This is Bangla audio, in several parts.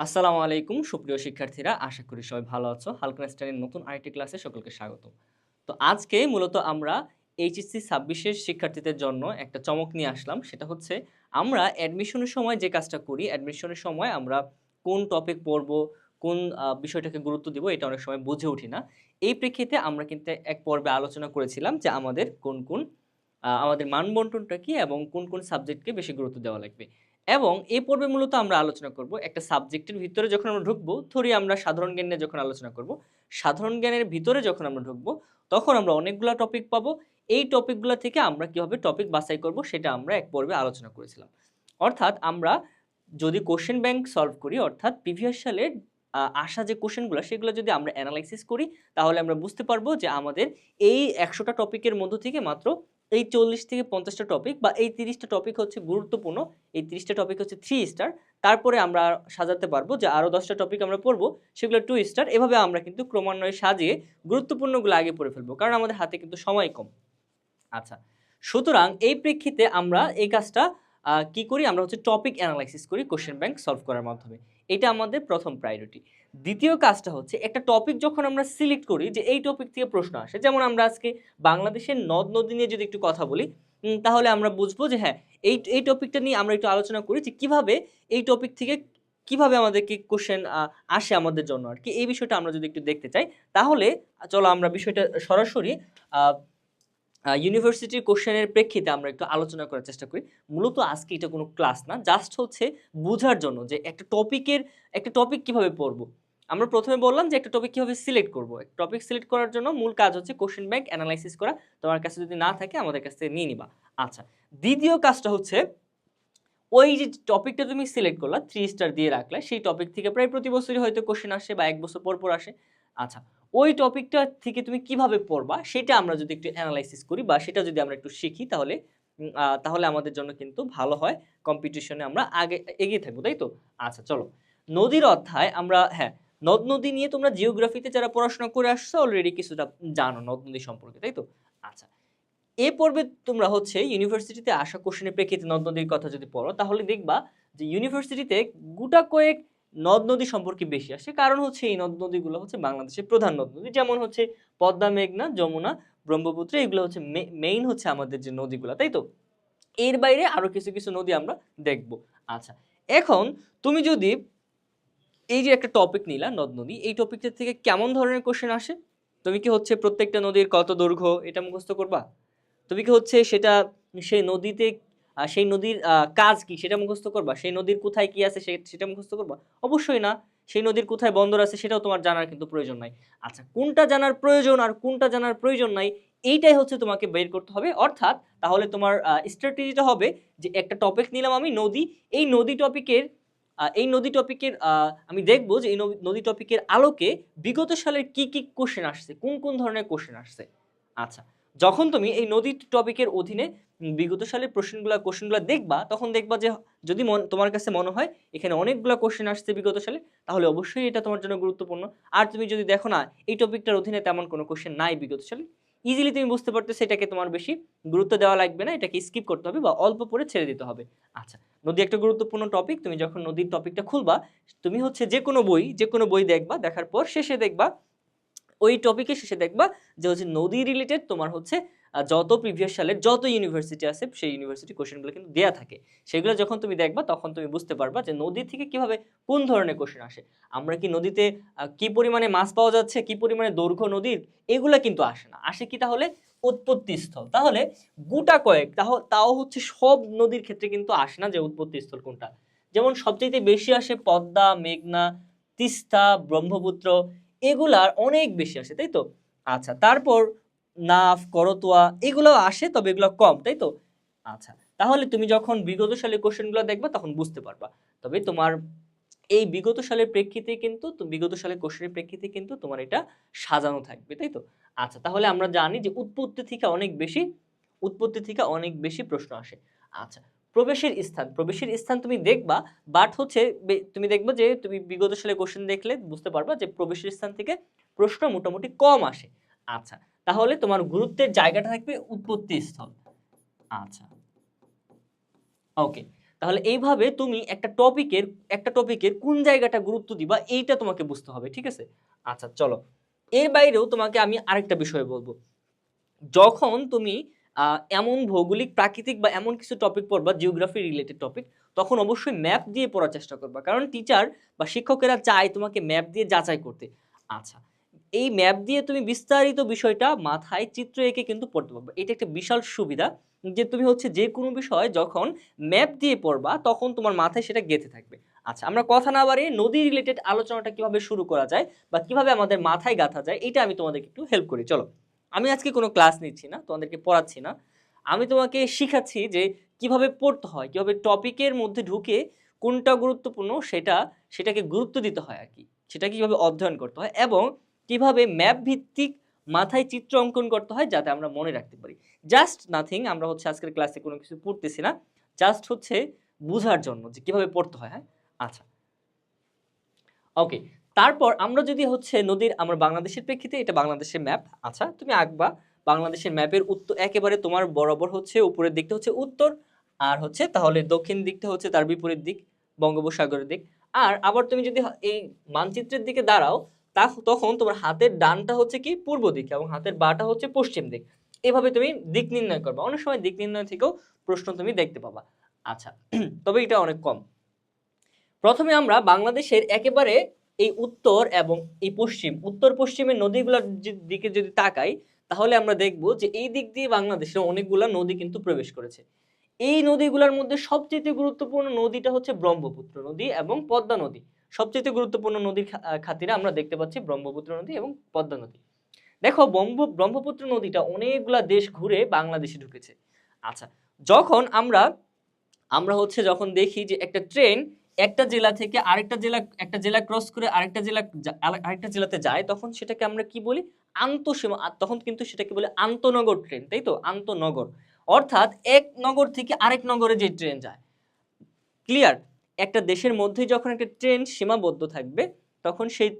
আসসালামু আলাইকুম সুপ্রিয় শিক্ষার্থীরা, আশা করি সবাই ভালো আছো। হালকা স্টাডির নতুন আরেকটি ক্লাসে সকলকে স্বাগতম। তো আজকে মূলত আমরা এইচএসসি ২৬ এর শিক্ষার্থীদের জন্য একটা চমক নিয়ে আসলাম। সেটা হচ্ছে আমরা অ্যাডমিশনের সময় যে কাজটা করি, অ্যাডমিশনের সময় আমরা কোন টপিক পড়বো, কোন বিষয়টাকে গুরুত্ব দিব এটা অনেক সময় বুঝে উঠি না। এই প্রেক্ষিতে আমরা কিন্তু এক পর্বে আলোচনা করেছিলাম যে আমাদের কোন আমাদের মানবন্টনটা কি এবং কোন সাবজেক্টকে বেশি গুরুত্ব দেওয়া লাগবে। এবং এই পর্বে মূলত আমরা আলোচনা করব একটা সাবজেক্টের ভিতরে যখন আমরা ঢুকবো, ধরি আমরা সাধারণ জ্ঞান নিয়ে যখন আলোচনা করব, সাধারণ জ্ঞানের ভিতরে যখন আমরা ঢুকবো, তখন আমরা অনেকগুলা টপিক পাবো। এই টপিকগুলা থেকে আমরা কিভাবে টপিক বাছাই করব সেটা আমরা এক পর্বে আলোচনা করেছিলাম। অর্থাৎ আমরা যদি কোশ্চেন ব্যাংক সলভ করি, অর্থাৎ প্রিভিয়াস সালের আসা যে কোশ্চেনগুলো সেগুলো যদি আমরা এনালাইসিস করি, তাহলে আমরা বুঝতে পারবো যে আমাদের এই ১০০ টা টপিকের মধ্য থেকে মাত্র এই ৪০ থেকে ৫০ টা টপিক বা এই ৩০ টা টপিক হচ্ছে গুরুত্বপূর্ণ। এই ৩০ টা টপিক হচ্ছে 3 স্টার। তারপরে আমরা সাজাতে পারবো যে আরো ১০ টা টপিক আমরা পড়বো, সেগুলো 2 স্টার। এভাবে আমরা কিন্তু ক্রমান্বয়ে সাজিয়ে গুরুত্বপূর্ণগুলো আগে পড়ে ফেলবো। কারণ আমাদের হাতে কিন্তু সময় কম। আচ্ছা। সুতরাং এই প্রেক্ষিতে আমরা এই কাজটা কি করি? আমরা হচ্ছে টপিক এনালাইসিস করি কোয়েশ্চেন ব্যাংক সলভ করার মাধ্যমে। এটা আমাদের ১ম প্রায়োরিটি। দ্বিতীয় কাজটা হচ্ছে একটা টপিক যখন আমরা সিলেক্ট করি যে এই টপিক থেকে প্রশ্ন আসে। যেমন আমরা আজকে বাংলাদেশের নদ-নদী নিয়ে যদি একটু কথা বলি, তাহলে আমরা বুঝবো যে হ্যাঁ, এই টপিকটা নিয়ে আমরা একটু আলোচনা করি যে কিভাবে এই টপিক থেকে কিভাবে আমাদেরকে কোয়েশ্চেন আসে আমাদের জন্য আরকি। এই বিষয়টা আমরা যদি একটু দেখতে চাই, তাহলে চলো আমরা বিষয়টা সরাসরি আ ইউনিভার্সিটির কোশ্চেনের প্রেক্ষিতে আমরা একটু আলোচনা করার চেষ্টা করি। মূলত আজকে এটা কোনো ক্লাস না। জাস্ট হচ্ছে বুঝার জন্য যে একটা টপিক কিভাবে পড়বো। আমরা ১ম এ বললাম যে একটা টপিক কিভাবে সিলেক্ট করবো। টপিক সিলেক্ট করার জন্য মূল কাজ হচ্ছে কোশ্চেন ব্যাংক এনালাইসিস করা। তোমার কাছে যদি না থাকে আমাদের কাছ থেকে নিয়ে নিবা। আচ্ছা। দ্বিতীয় কাজটা হচ্ছে ওই যে টপিকটা তুমি সিলেক্ট করলা, 3 স্টার দিয়ে রাখলা, সেই টপিক থেকে প্রায় প্রতি বছরই হয়তো কোশ্চেন আসে বা ১ বছর পর আসে। আচ্ছা, ওই টপিকটা থেকে তুমি কিভাবে পড়বা সেটা আমরা যদি একটু এনালাইসিস করি বা সেটা যদি আমরা একটু শিখি, তাহলে আমাদের জন্য কিন্তু ভালো হয়। কম্পিটিশনে আমরা আগে এগিয়ে থাকবো, তাই তো? আচ্ছা চলো। নদীর অধ্যায় আমরা হ্যাঁ, নদ-নদী নিয়ে তোমরা জিওগ্রাফিতে যারা পড়াশোনা করে আসছো অলরেডি কিছুটা জানো নদ-নদী সম্পর্কে, তাই তো? আচ্ছা। এ পর্বে তোমরা হচ্ছে ইউনিভার্সিটিতে আসা কোশ্চেনের প্রেক্ষিতে নদ-নদীর কথা যদি পড়ো, তাহলে দেখবা যে ইউনিভার্সিটিতে গোটা কয়েক নদ-নদী সম্পর্কে বেশি আসে। কারণ হচ্ছে এই নদ-নদীগুলো হচ্ছে বাংলাদেশের প্রধান নদ-নদী। যেমন হচ্ছে পদ্মা, মেঘনা, যমুনা, ব্রহ্মপুত্র, এগুলো হচ্ছে মেইন হচ্ছে আমাদের যে নদীগুলা, তাই তো? এর বাইরে আরো কিছু নদী আমরা দেখব। আচ্ছা, এখন তুমি যদি এই যে একটা টপিক নিলা নদ-নদী, এই টপিকটা থেকে কেমন ধরনের কোশ্চেন আসে? তুমি কি হচ্ছে প্রত্যেকটা নদীর কত দৈর্ঘ্য এটা মুখস্থ করবা? তুমি কি হচ্ছে সেটা সেই নদীতে সেই নদীর কাজ কি সেটা মুখস্থ করবা? সেই নদীর কোথায় কি আছে সেটা মুখস্থ করবা? অবশ্যই না। সেই নদীর কোথায় বন্দর আছে সেটাও তোমার জানার কিন্তু প্রয়োজন নাই। আচ্ছা, কোনটা জানার প্রয়োজন আর কোনটা জানার প্রয়োজন নাই এইটাই হচ্ছে তোমাকে বের করতে হবে। অর্থাৎ তাহলে তোমার স্ট্র্যাটেজিটা হবে যে একটা টপিক নিলাম আমি নদী। এই নদী টপিকের আমি দেখব যে এই নদী টপিকের আলোকে বিগত সালের কি কোশ্চেন আসছে, কোন ধরনের কোশ্চেন আসছে। আচ্ছা, যখন তুমি এই নদী টপিকের অধীনে বিগত সালের কোশ্চেনগুলা দেখবা, তখন দেখবা যে যদি তোমার কাছে মনে হয় এখানে অনেকগুলা কোশ্চেন আসছে বিগত সালে, তাহলে অবশ্যই এটা তোমার জন্য গুরুত্বপূর্ণ। আর তুমি যদি দেখো না এই টপিকটার অধীনে তেমন কোনো কোশ্চেন নাই বিগত সালে, ইজিলি তুমি বুঝতে পারতেছো এটাকে তোমার বেশি গুরুত্ব দেওয়া লাগবে না, এটাকে স্কিপ করতে হবে বা অল্প পড়ে ছেড়ে দিতে হবে। আচ্ছা, নদী একটা গুরুত্বপূর্ণ টপিক। তুমি যখন নদীর টপিকটা খুলবা, তুমি হচ্ছে যেকোনো বই দেখবা, দেখার পর শেষে দেখবা ওই টপিকের শেষে দেখবা যে হচ্ছে নদী রিলেটেড তোমার হচ্ছে যত প্রিভিয়াস সালের যত ইউনিভার্সিটি আছে সেই ইউনিভার্সিটি কোশ্চেনগুলো কিন্তু দেয়া থাকে। সেগুলো যখন তুমি দেখবা তখন তুমি বুঝতে পারবা যে নদী থেকে কিভাবে কোন ধরনের কোশ্চেন আসে। আমরা কি নদীতে কি পরিমাণে মাছ পাওয়া যাচ্ছে, কি পরিমাণে দৈর্ঘ্য নদীর, এগুলা কিন্তু আসে না। আসে কি তাহলে? উৎপত্তিস্থল। তাহলে গোটা কয়েক তাও হচ্ছে সব নদীর ক্ষেত্রে কিন্তু আসে না যে উৎপত্তিস্থল কোনটা। যেমন সবচাইতে বেশি আসে পদ্মা, মেঘনা, তিস্তা, ব্রহ্মপুত্র, এগুলার অনেক বেশি আসে, তাই তো? আচ্ছা, তারপর নাফ, করতোয়া এগুলাও আসে, তবে এগুলো কম, তাই তো? আচ্ছা, তাহলে তুমি যখন বিগত সালের কোশ্চেনগুলো দেখবা তখন বুঝতে পারবা। তবে তোমার এই বিগত সালের কোশ্চেনের প্রেক্ষিতে কিন্তু তোমার এটা সাজানো থাকবে, তাই তো? আচ্ছা, তাহলে আমরা জানি যে উৎপত্তি থেকে অনেক বেশি প্রশ্ন আসে। আচ্ছা, প্রবেশের স্থান তুমি দেখবা, বাট হচ্ছে তুমি দেখবা যে তুমি বিগত সালের কোশ্চেন দেখলে বুঝতে পারবা যে প্রবেশের স্থান থেকে প্রশ্ন মোটামুটি কম আসে। আচ্ছা, তাহলে তোমার গুরুত্বের জায়গাটা থাকবে উৎপত্তি স্থল। আচ্ছা, ওকে। তাহলে এইভাবে তুমি একটা টপিকের কোন জায়গাটা গুরুত্ব দিবা এইটা তোমাকে বুঝতে হবে, ঠিক আছে? আচ্ছা চলো, এর বাইরেও তোমাকে আমি আরেকটা বিষয় বলবো। যখন তুমি এমন ভৌগোলিক, প্রাকৃতিক বা এমন কিছু টপিক পড়বা, জিওগ্রাফি রিলেটেড টপিক, তখন অবশ্যই ম্যাপ দিয়ে পড়ার চেষ্টা করবা, কারণ টিচার বা শিক্ষকেরা চায় তোমাকে ম্যাপ দিয়ে যাচাই করতে। আচ্ছা, এই ম্যাপ দিয়ে তুমি বিস্তারিত বিষয়টা মাথায় চিত্র এঁকে কিন্তু পড়তে পারবে। এটা একটা বিশাল সুবিধা যে তুমি হচ্ছে যে কোনো বিষয় যখন ম্যাপ দিয়ে পড়বা তখন তোমার মাথায় সেটা গেঁথে থাকবে। আচ্ছা, আমরা কথা না বাড়িয়ে নদী রিলেটেড আলোচনাটা কিভাবে শুরু করা যায় বা কিভাবে আমাদের মাথায় গাঁথা যায় এটা আমি তোমাদেরকে একটু হেল্প করি। চলো, আমি আজকে কোনো ক্লাস নিচ্ছি না, তোমাদেরকে পড়াচ্ছি না, আমি তোমাকে শিখাচ্ছি যে কিভাবে পড়তে হয়, কিভাবে টপিকের মধ্যে ঢুকে কোনটা গুরুত্বপূর্ণ সেটাকে গুরুত্ব দিতে হয় আর কি, সেটা কিভাবে অধ্যয়ন করতে হয় এবং কিভাবে ম্যাপ ভিত্তিক মাথায় চিত্র অঙ্কন করতে হয় যাতে আমরা মনে রাখতে পারি। জাস্ট নাথিং, আমরা হচ্ছে আজকের ক্লাসে কোনো কিছু পড়তেছি না, জাস্ট হচ্ছে বুঝার জন্য যে কিভাবে পড়তে হয়। হ্যাঁ, আচ্ছা ওকে। তারপর আমরা যদি হচ্ছে নদীর, আমরা বাংলাদেশের প্রেক্ষিতে, এটা বাংলাদেশের ম্যাপ, আচ্ছা তুমি আঁকবা বাংলাদেশের ম্যাপের উত্তর একেবারে তোমার বরাবর হচ্ছে উপরের দিকটা হচ্ছে উত্তর, আর হচ্ছে তাহলে দক্ষিণ দিকটা হচ্ছে তার বিপরীত দিক, বঙ্গোপসাগরের দিক। আর আবার তুমি যদি এই মানচিত্রের দিকে দাঁড়াও তখন তোমার হাতের ডানটা হচ্ছে কি পূর্ব দিক এবং হাতের বাটা হচ্ছে পশ্চিম দিক। এভাবে তুমি দিক নির্ণয় করবা, অনেক সময় দিক নির্ণয় থেকেও প্রশ্ন তুমি দেখতে পাবা। আচ্ছা তবে এটা অনেক কম। প্রথমে আমরা বাংলাদেশের একেবারে এই উত্তর এবং এই পশ্চিম, উত্তর পশ্চিমের নদীগুলোর দিকে যদি তাকাই তাহলে আমরা দেখব যে এই দিক দিয়ে বাংলাদেশের অনেকগুলা নদী কিন্তু প্রবেশ করেছে। এই নদীগুলোর মধ্যে সবচেয়ে গুরুত্বপূর্ণ নদীটা হচ্ছে ব্রহ্মপুত্র নদী এবং পদ্মা নদী। সবচেয়ে গুরুত্বপূর্ণ নদীর খাতিরে আমরা দেখতে পাচ্ছি ব্রহ্মপুত্র নদী এবং পদ্মা নদী। দেখো, ব্রহ্মপুত্র নদীটা অনেকগুলা দেশ ঘুরে বাংলাদেশে ঢুকেছে। আচ্ছা, যখন আমরা হচ্ছে যখন দেখি যে একটা ট্রেন একটা জেলা থেকে একটা জেলা ক্রস করে আরেকটা জেলাতে যায়, তখন সেটাকে আমরা কি বলি? আন্তঃসীমা। তখন কিন্তু সেটাকে বলে আন্তনগর ট্রেন, তাই তো? আন্তনগর অর্থাৎ এক নগর থেকে আরেক নগরে যে ট্রেন যায়। ক্লিয়ার? একটা দেশের মধ্যে যখন একটা ট্রেন সীমাবদ্ধ থাকবে তখন সেই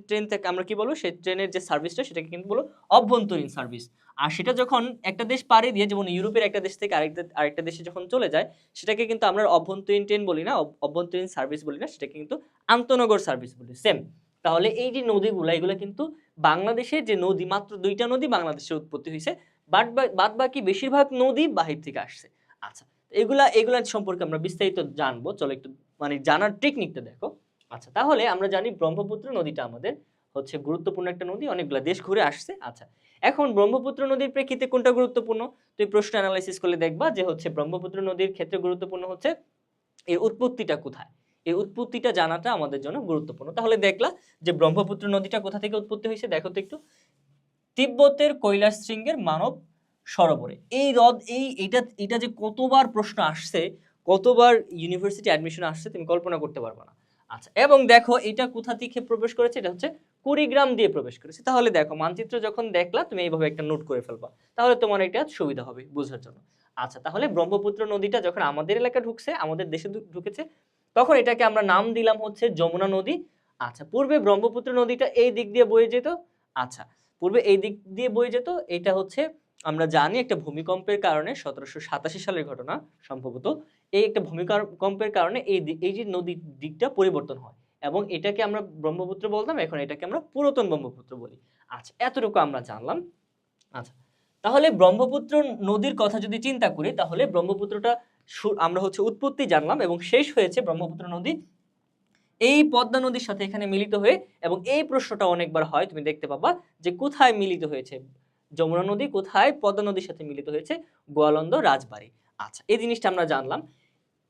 ট্রেন থেকে আমরা কি বলবো? সেই ট্রেনের যে সার্ভিসটা সেটাকে কিন্তু বলবো অভ্যন্তরীণ সার্ভিস। আর সেটা যখন একটা দেশ পাড়ি দিয়ে, যেমন ইউরোপের একটা দেশ থেকে আরেকটা দেশে যখন চলে যায়, সেটাকে কিন্তু আমরা অভ্যন্তরীণ ট্রেন বলি না, অভ্যন্তরীণ সার্ভিস বলি না, সেটাকে কিন্তু আন্তনগর সার্ভিস বলি। সেম। তাহলে এই যে নদীগুলা, এগুলো কিন্তু বাংলাদেশের যে নদী, মাত্র 2টা নদী বাংলাদেশে উৎপত্তি হয়েছে, বাদ বাকি বেশিরভাগ নদী বাহির থেকে আসছে। আচ্ছা, এগুলা সম্পর্কে আমরা বিস্তারিত জানবো। চলো একটু মানে জানার টেকনিকটা দেখো। আচ্ছা, তাহলে আমরা জানি ব্রহ্মপুত্র নদীটা আমাদের হচ্ছে গুরুত্বপূর্ণ একটা নদী, অনেকগুলা দেশ ঘুরে আসছে। আচ্ছা, এখন ব্রহ্মপুত্র নদীর প্রেক্ষিতে কোনটা গুরুত্বপূর্ণ? তুমি প্রশ্ন অ্যানালাইসিস করলে দেখবা যে হচ্ছে ব্রহ্মপুত্র নদীর ক্ষেত্রে গুরুত্বপূর্ণ হচ্ছে এর উৎপত্তিটা কোথায়। এই উৎপত্তিটা জানাটা আমাদের জন্য গুরুত্বপূর্ণ। তাহলে দেখলা যে ব্রহ্মপুত্র নদীটা কোথা থেকে উৎপত্তি হয়েছে, দেখো তো একটু। তিব্বতের কৈলাস শৃঙ্গের মানব সরোবরে। এই হ্রদ, এটা যে কতবার প্রশ্ন আসছে, কতবার ইউনিভার্সিটি অ্যাডমিশন আসছে তুমি কল্পনা করতে পারবে না। আচ্ছা, এবং দেখো এটা কোথা থেকে প্রবেশ করেছে, এটা হচ্ছে কুড়িগ্রাম দিয়ে প্রবেশ করেছে। তাহলে দেখো, মানচিত্র যখন দেখলা তুমি এইভাবে একটা নোট করে ফেলবা, তাহলে তোমার এটা সুবিধা হবে বোঝার জন্য। আচ্ছা, তাহলে ব্রহ্মপুত্র নদীটা যখন আমাদের এলাকা ঢুকছে, আমাদের দেশে ঢুকেছে, তখন এটাকে আমরা নাম দিলাম হচ্ছে যমুনা নদী। আচ্ছা, পূর্বে ব্রহ্মপুত্র নদীটা এই দিক দিয়ে বয়ে যেত। আচ্ছা, পূর্বে এই দিক দিয়ে বয়ে যেত। এটা হচ্ছে আমরা জানি একটা ভূমিকম্পের কারণে 1787 সালের ঘটনা সম্ভবত। এই একটা ভূমিকম্পের কারণে এই যে নদীর দিকটা পরিবর্তন হয় এবং এটাকে আমরা ব্রহ্মপুত্র বলতাম, এখন এটাকে আমরা পুরাতন ব্রহ্মপুত্র বলি। আচ্ছা, এতটুকু আমরা জানলাম। আচ্ছা, তাহলে ব্রহ্মপুত্র নদীর কথা যদি চিন্তা করি তাহলে ব্রহ্মপুত্রটা আমরা হচ্ছে উৎপত্তি জানলাম এবং শেষ হয়েছে ব্রহ্মপুত্র নদী এই পদ্মা নদীর সাথে এখানে মিলিত হয়ে। এবং এই প্রশ্নটা অনেকবার হয়, তুমি দেখতে পাবা যে কোথায় মিলিত হয়েছে যমুনা নদী, কোথায় পদ্মা নদীর সাথে মিলিত হয়েছে? গোয়ালন্দ, রাজবাড়ী। আচ্ছা, এই জিনিসটা আমরা জানলাম।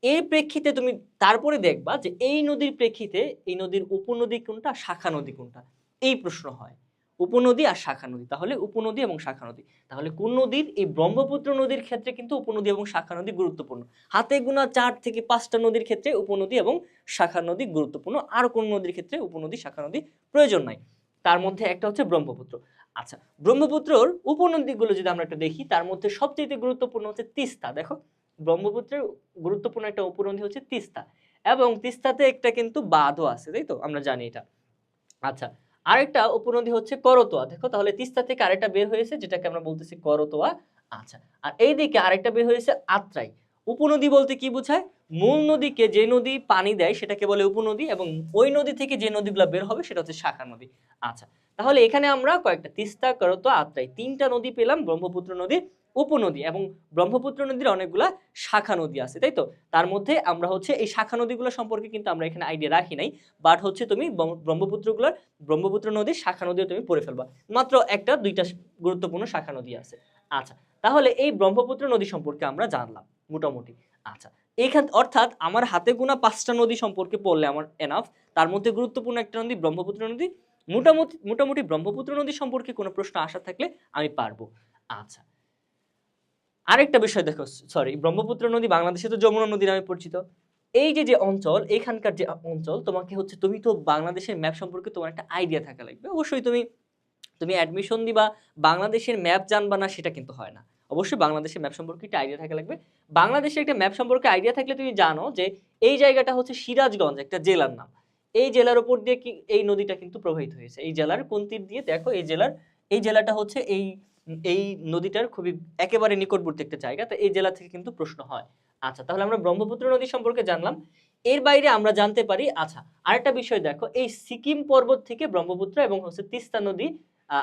এই প্রেক্ষিতে তুমি তারপরে দেখবা যে এই নদীর প্রেক্ষিতে এই নদীর উপনদী কোনটা, শাখা নদী কোনটা, এই প্রশ্ন হয়। উপনদী আর শাখা নদী, তাহলে উপনদী এবং শাখা নদী, তাহলে কোন নদীর? এই ব্রহ্মপুত্র নদীর ক্ষেত্রে কিন্তু উপনদী এবং শাখা নদী গুরুত্বপূর্ণ। হাতে গোনা 4 থেকে 5টা নদীর ক্ষেত্রে উপনদী এবং শাখা নদী গুরুত্বপূর্ণ, আর কোন নদীর ক্ষেত্রে উপনদী শাখা নদী প্রয়োজন নাই। তার মধ্যে একটা হচ্ছে ব্রহ্মপুত্র। আচ্ছা, ব্রহ্মপুত্রর উপনদীগুলো যদি আমরা একটু দেখি, তার মধ্যে সবচেয়ে গুরুত্বপূর্ণ হচ্ছে তিস্তা। দেখো, ব্রহ্মপুত্রের গুরুত্বপূর্ণ একটা উপনদী হচ্ছে তিস্তা, এবং তিস্তাতে একটা কিন্তু বাঁধও আছে, তাই তো? আমরা জানি এটা। আচ্ছা, আরেকটা উপনদী হচ্ছে করতোয়া। দেখো, তাহলে তিস্তা থেকে আরেকটা বের হয়েছে যেটাকে আমরা বলতেছি করতোয়া। আচ্ছা, আর এইদিকে আরেকটা বের হয়েছে আত্রাই। উপনদী বলতে কি বোঝায়? মূল নদীকে যে নদী পানি দেয় সেটাকে বলে উপনদী, এবং ওই নদী থেকে যে নদীগুলো বের হবে সেটা হচ্ছে শাখা নদী। আচ্ছা, তাহলে এখানে আমরা কয়েকটা তিস্তা, করতো, আত্রাই, তিনটা নদী পেলাম, ব্রহ্মপুত্র নদী, উপনদী, এবং ব্রহ্মপুত্র নদীর অনেকগুলা শাখা নদী আছে, তাই তো? তার মধ্যে আমরা হচ্ছে এই শাখা নদীগুলো সম্পর্কে কিন্তু আমরা এখানে আইডিয়া রাখি নাই, বাট হচ্ছে তুমি ব্রহ্মপুত্র নদীর শাখা নদীও তুমি পড়ে ফেলবা, মাত্র একটা দুইটা গুরুত্বপূর্ণ শাখা নদী আছে। আচ্ছা, তাহলে এই ব্রহ্মপুত্র নদী সম্পর্কে আমরা জানলাম মোটামুটি। আচ্ছা, এইখান অর্থাৎ আমার হাতে গোনা 5টা নদী সম্পর্কে পড়লে আমার এনাফ। তার মধ্যে গুরুত্বপূর্ণ একটা নদী ব্রহ্মপুত্র নদী। মোটামুটি মোটামুটি ব্রহ্মপুত্র নদী সম্পর্কে কোনো প্রশ্ন আসা থাকলে আমি পারবো। আচ্ছা, আরেকটা বিষয় দেখো, সরি, ব্রহ্মপুত্র নদী বাংলাদেশে তো যমুনা নদী নামে পরিচিত। এই যে যে অঞ্চল, এখানকার যে অঞ্চল, তোমাকে হচ্ছে, তুমি তো বাংলাদেশের ম্যাপ সম্পর্কে তোমার একটা আইডিয়া থাকা লাগবে। অবশ্যই তুমি তুমি অ্যাডমিশন দিবা, বাংলাদেশের ম্যাপ জানবা না সেটা কিন্তু হয় না। অবশ্যই বাংলাদেশের ম্যাপ সম্পর্কে একটা আইডিয়া থাকা লাগবে। বাংলাদেশের একটা ম্যাপ সম্পর্কে আইডিয়া থাকলে তুমি জানো যে এই জায়গাটা হচ্ছে সিরাজগঞ্জ, একটা জেলার নাম। এই জেলার উপর দিয়ে কি এই নদীটা কিন্তু প্রবাহিত হয়েছে। এই জেলার কোন তীর দিয়ে দেখো, এই জেলাটা হচ্ছে এই এই নদীটার খুবই একেবারে নিকটবর্তী একটা জায়গা, তো এই জেলা থেকে কিন্তু প্রশ্ন হয়। আচ্ছা, তাহলে আমরা ব্রহ্মপুত্র নদী সম্পর্কে জানলাম। এর বাইরে আমরা জানতে পারি, আচ্ছা, আরেকটা বিষয় দেখো, এই সিকিম পর্বত থেকে ব্রহ্মপুত্র এবং হচ্ছে তিস্তা নদী,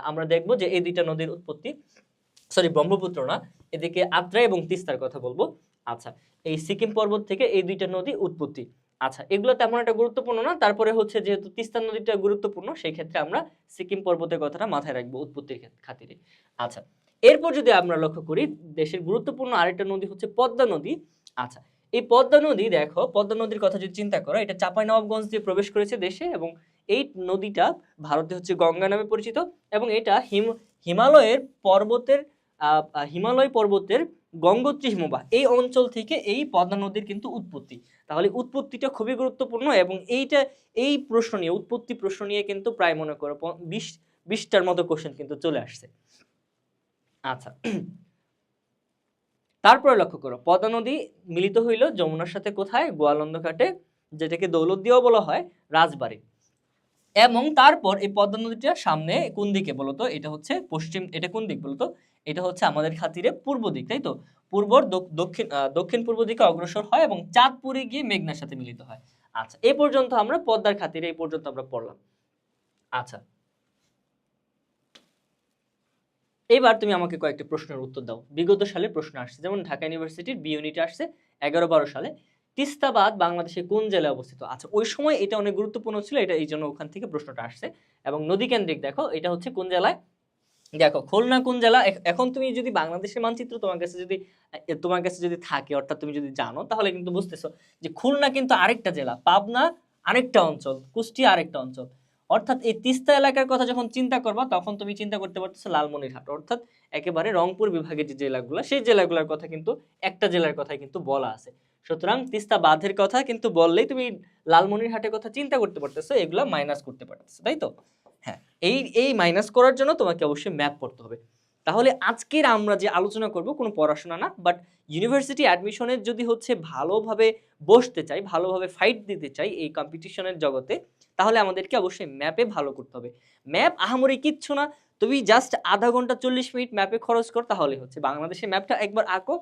আমরা দেখবো যে এই দুইটা নদীর উৎপত্তি, সরি ব্রহ্মপুত্র না, এদিকে আত্রাই এবং তিস্তার কথা বলবো। আচ্ছা, এই সিকিম পর্বত থেকে এই দুইটা নদী উৎপত্তি। আচ্ছা, এগুলো তেমন একটা গুরুত্বপূর্ণ না, তারপরে হচ্ছে যেহেতু তিস্তা নদীটা গুরুত্বপূর্ণ, সেই ক্ষেত্রে আমরা সিকিম পর্বতের কথাটা মাথায় রাখবো উৎপত্তির খাতিরে। আচ্ছা, এরপর যদি আমরা লক্ষ্য করি, দেশের গুরুত্বপূর্ণ আরেকটা নদী হচ্ছে পদ্মা নদী। আচ্ছা, এই পদ্মা নদী দেখো, পদ্মা নদীর কথা যদি চিন্তা করো, এটা চাঁপাইনবাবগঞ্জ দিয়ে প্রবেশ করেছে দেশে, এবং এই নদীটা ভারতে হচ্ছে গঙ্গা নামে পরিচিত, এবং এটা হিমালয়ের পর্বতের হিমালয় পর্বতের গঙ্গোত্রী হিমবাহ এই অঞ্চল থেকে এই পদ্মা নদীর কিন্তু উৎপত্তি। তাহলে উৎপত্তিটা খুবই গুরুত্বপূর্ণ, এবং এই প্রশ্ন নিয়ে, উৎপত্তি প্রশ্ন নিয়ে কিন্তু প্রায় মনে করো 20টার মতো কোশ্চেন কিন্তু চলে আসছে। আচ্ছা, তারপরে লক্ষ্য করো, পদ্মা নদী মিলিত হইল যমুনার সাথে কোথায়? গোয়ালন্দ ঘাটে, যেটাকে দৌলতদিয়াও বলা হয়, রাজবাড়ী। এবং তারপর এই পদ্মা নদীটা সামনে কোন দিকে বলতো? এটা হচ্ছে পশ্চিম, এটা কোন দিক বলতো? এটা হচ্ছে আমাদের খাতিরে পূর্ব দিক, তাই তো? দক্ষিণ পূর্ব দিকে অগ্রসর হয় এবং চাঁদপুরে গিয়ে মেঘনার সাথে মিলিত হয়। আচ্ছা, এই পর্যন্ত আমরা পদ্মার খাতিরে এই পর্যন্ত আমরা পড়লাম। আচ্ছা, এবার তুমি আমাকে কয়েকটা প্রশ্নের উত্তর দাও। বিগত সালে প্রশ্ন আসছে, যেমন ঢাকা ইউনিভার্সিটির বি ইউনিটে আসছে 11-12 সালে, তিস্তাবাদ বাংলাদেশের কোন জেলায় অবস্থিত? আচ্ছা, ওই সময় এটা অনেক গুরুত্বপূর্ণ ছিল, এটা এই জন্য ওখান থেকে প্রশ্নটা আসছে। এবং নদী কেন্দ্রিক দেখো, এটা হচ্ছে কোন জেলায়? দেখো, খুলনা কোন জেলা? এখন তুমি যদি বাংলাদেশের মানচিত্র তোমার কাছে যদি থাকে, অর্থাৎ তুমি যদি জানো, তাহলে কিন্তু বুঝতেছো যে খুলনা কিন্তু আরেকটা জেলা, পাবনা আরেকটা অঞ্চল, কুষ্টিয়া আরেকটা অঞ্চল। অর্থাৎ এই তিস্তা এলাকার কথা যখন চিন্তা করবা, তখন তুমি চিন্তা করতে পারতেছো লালমনিরহাট, অর্থাৎ একেবারে রংপুর বিভাগের যে জেলাগুলো, সেই জেলাগুলোর কথা কিন্তু একটা জেলার কথাই কিন্তু বলা আছে। সুতরাং তিস্তা বাঁধের কথা কিন্তু বললেই তুমি লালমনিরহাটের কথা চিন্তা করতে পারতেছো, এগুলা মাইনাস করতে পারতেছো, তাই তো? হ্যাঁ, এই মাইনাস করার জন্য তোমাকে অবশ্যই ম্যাপ পড়তে হবে। তাহলে আজকের আমরা যে আলোচনা করব কোনো পড়াশোনা না, বাট ইউনিভার্সিটি অ্যাডমিশনের যদি হচ্ছে ভালোভাবে বসতে চাই, ভালোভাবে ফাইট দিতে চাই এই কম্পিটিশনের জগতে, তাহলে আমাদেরকে অবশ্যই ম্যাপে ভালো করতে হবে। ম্যাপ আহামরি কিচ্ছু না, তুমি জাস্ট আধা ঘন্টা 40 মিনিট ম্যাপে খরচ কর, তাহলে হচ্ছে বাংলাদেশের ম্যাপটা একবার আঁকো,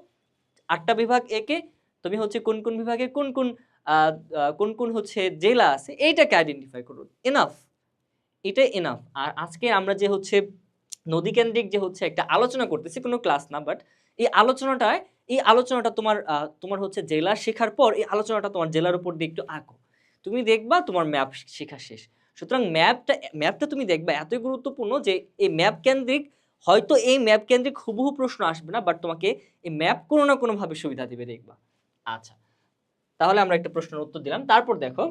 8টা বিভাগ এঁকে তুমি হচ্ছে কোন কোন বিভাগে কোন কোন হচ্ছে জেলা আছে এইটাকে আইডেন্টিফাই করো, এনাফ, এটাই এনাফ। আর আজকে আমরা যে হচ্ছে নদী কেন্দ্রিক যে হচ্ছে একটা আলোচনা করতেছি, কোনো ক্লাস না, বাট এই আলোচনাটা তোমার হচ্ছে জেলা শেখার পর এই আলোচনাটা তোমার জেলার উপর দিয়ে একটু আঁকো, তুমি দেখবা তোমার ম্যাপ শেখা শেষ। সুতরাং ম্যাপটা তুমি দেখবা এতই গুরুত্বপূর্ণ যে এই ম্যাপ কেন্দ্রিক, হয়তো এই ম্যাপ কেন্দ্রিক হুবহু প্রশ্ন আসবে না, বাট তোমাকে এই ম্যাপ কোনো না কোনো ভাবে সুবিধা দিবে, দেখবা। আচ্ছা, তাহলে আমরা একটা প্রশ্নের উত্তর দিলাম। তারপর দেখো,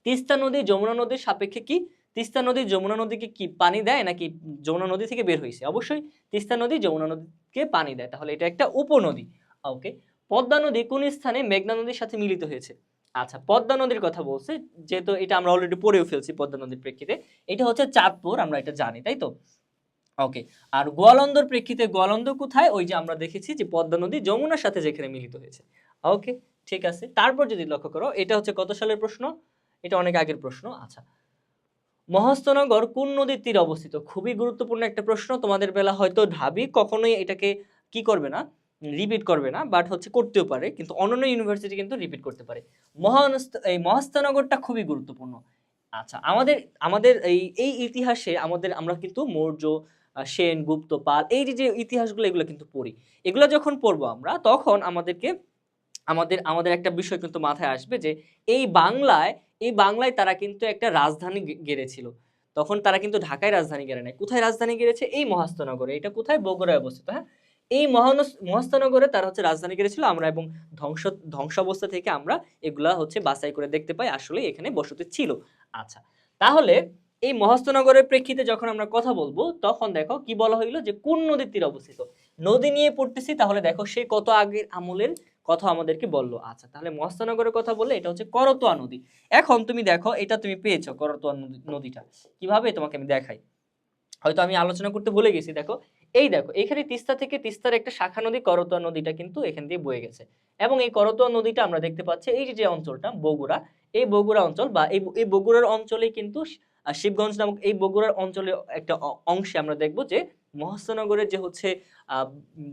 তিস্তা নদী যমুনা নদীর সাপেক্ষে কি? তিস্তা নদী যমুনা নদীকে কি পানি দেয়, নাকি যমুনা নদী থেকে বের হয়েছে? অবশ্যই তিস্তা নদী যমুনা নদীকে পানি দেয়, তাহলে এটা একটা উপনদী। ওকে, পদ্মা নদী কোন স্থানে মেঘনা নদীর সাথে মিলিত হয়েছে? আচ্ছা, পদ্মা নদীর কথা বলছে, যেহেতু এটা আমরা অলরেডি পড়েও ফেলছি পদ্মা নদীর প্রেক্ষিতে, এটা হচ্ছে চাঁদপুর, আমরা এটা জানি, তাই তো? ওকে, আর গোয়ালন্দর প্রেক্ষিতে গোয়ালন্দ কোথায়? ওই যে আমরা দেখেছি যে পদ্মা নদী যমুনার সাথে যেখানে মিলিত হয়েছে। ওকে, ঠিক আছে। তারপর যদি লক্ষ্য করো, এটা হচ্ছে কত সালের প্রশ্ন? এটা অনেক আগের প্রশ্ন। আচ্ছা, মহস্তনগর কোন নদীর তীরে অবস্থিত? খুবই গুরুত্বপূর্ণ একটা প্রশ্ন, তোমাদের বেলা হয়তো ঢাবি কখনোই এটাকে কি করবে না, রিপিট করবে না, বাট হচ্ছে করতেও পারে, কিন্তু অন্যান্য ইউনিভার্সিটি কিন্তু রিপিট করতে পারে। এই মহাস্থানগরটা খুবই গুরুত্বপূর্ণ। আচ্ছা, আমাদের আমাদের এই ইতিহাসে আমরা কিন্তু মৌর্য, সেন, গুপ্ত, পাল, এই যে ইতিহাসগুলো এগুলো কিন্তু পড়ি। এগুলো যখন পড়বো আমরা, তখন আমাদেরকে আমাদের একটা বিষয় কিন্তু মাথায় আসবে যে এই বাংলায় এই বাংলায় তারা কিন্তু একটা রাজধানী গেড়েছিল। তখন তারা কিন্তু ঢাকায় রাজধানী গেড়ে নাই। কোথায় রাজধানী গেড়েছে? এই মহাস্থানগরে। এটা কোথায়? বগুড়ায় অবস্থিত। হ্যাঁ, এই মহাস্থানগরে তারা হচ্ছে রাজধানী গেড়েছিল। আমরা এবং ধ্বংসাবস্থা থেকে আমরা এগুলা হচ্ছে বাছাই করে দেখতে পাই আসলে এখানে বসতি ছিল। আচ্ছা, তাহলে এই মহাস্থানগরের প্রেক্ষিতে যখন আমরা কথা বলবো, তখন দেখো কি বলা হইলো যে কোন নদীর তীরে অবস্থিত। নদী নিয়ে পড়তেছি, তাহলে দেখো সে কত আগের আমলের কথা আমাদেরকে বললো। আচ্ছা, তাহলে মহাস্থানগরের কথা বললে এটা হচ্ছে করতোয়া নদী। এখন তুমি দেখো, এটা তুমি পেয়েছো করতোয়া নদীটা কিভাবে, তোমাকে আমি দেখাই। হয়তো আমি আলোচনা করতে ভুলে গেছি। দেখো, এই দেখো এখানে তিস্তা থেকে তিস্তার একটা শাখা নদী করতোয়া নদীটা কিন্তু এখান দিয়ে বয়ে গেছে, এবং এই করতোয়া নদীটা আমরা দেখতে পাচ্ছি এই যে অঞ্চলটা বগুড়া, এই বগুড়া অঞ্চল বা এই বগুড়ার অঞ্চলে কিন্তু শিবগঞ্জ নামক এই বগুড়ার অঞ্চলের একটা অংশে আমরা দেখব যে মহাস্থানগরের যে হচ্ছে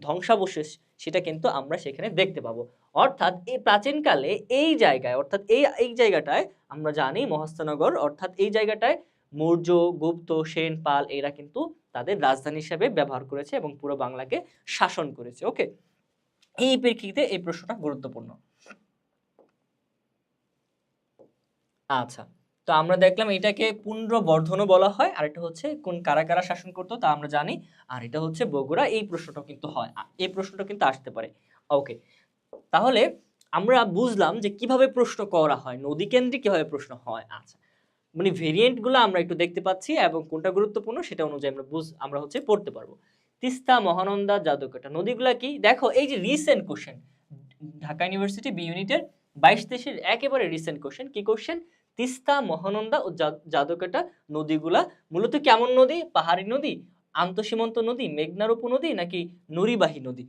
ধ্বংসাবশেষ, সেটা কিন্তু আমরা সেখানে দেখতে পাবো। অর্থাৎ এই প্রাচীনকালে এই জায়গায়, অর্থাৎ এই জায়গাটায় আমরা জানি মহাস্থানগর, অর্থাৎ এই জায়গাটায় মৌর্য, গুপ্ত, সেন, পাল এরা কিন্তু তাদের রাজধানী হিসেবে ব্যবহার করেছে এবং পুরো বাংলাকে শাসন করেছে। ওকে, এই প্রেক্ষিতে এই প্রশ্নটা গুরুত্বপূর্ণ। আচ্ছা, তো আমরা দেখলাম এটাকে পুন্ড্রবর্ধনও বলা হয়, আর এটা হচ্ছে কোন কারা কারা শাসন করতো তা আমরা জানি, আর এটা হচ্ছে বগুড়া। এই প্রশ্নটা কিন্তু হয়, এই প্রশ্নটা কিন্তু আসতে পারে। ওকে, তাহলে আমরা বুঝলাম যে কিভাবে প্রশ্ন করা হয়, নদী কেন্দ্রিক কিভাবে প্রশ্ন হয়। আচ্ছা, মানে ভেরিয়েন্ট গুলো আমরা একটু দেখতে পাচ্ছি এবং কোনটা গুরুত্বপূর্ণ সেটা অনুযায়ী আমরা হচ্ছে পড়তে পারবো। তিস্তা, মহানন্দা, যাদুকাটা নদীগুলা কি? দেখো, এই যে recent question, Dhaka university B ইউনিটের 22-23 একেবারে রিসেন্ট কোশ্চেন। কি কোশ্চেন? তিস্তা, মহানন্দা ও যাদুকাটা নদীগুলা মূলত কেমন নদী? পাহাড়ি নদী, আন্তঃসীমান্ত নদী, মেঘনার উপনদী, নাকি নদীবাহী নদী?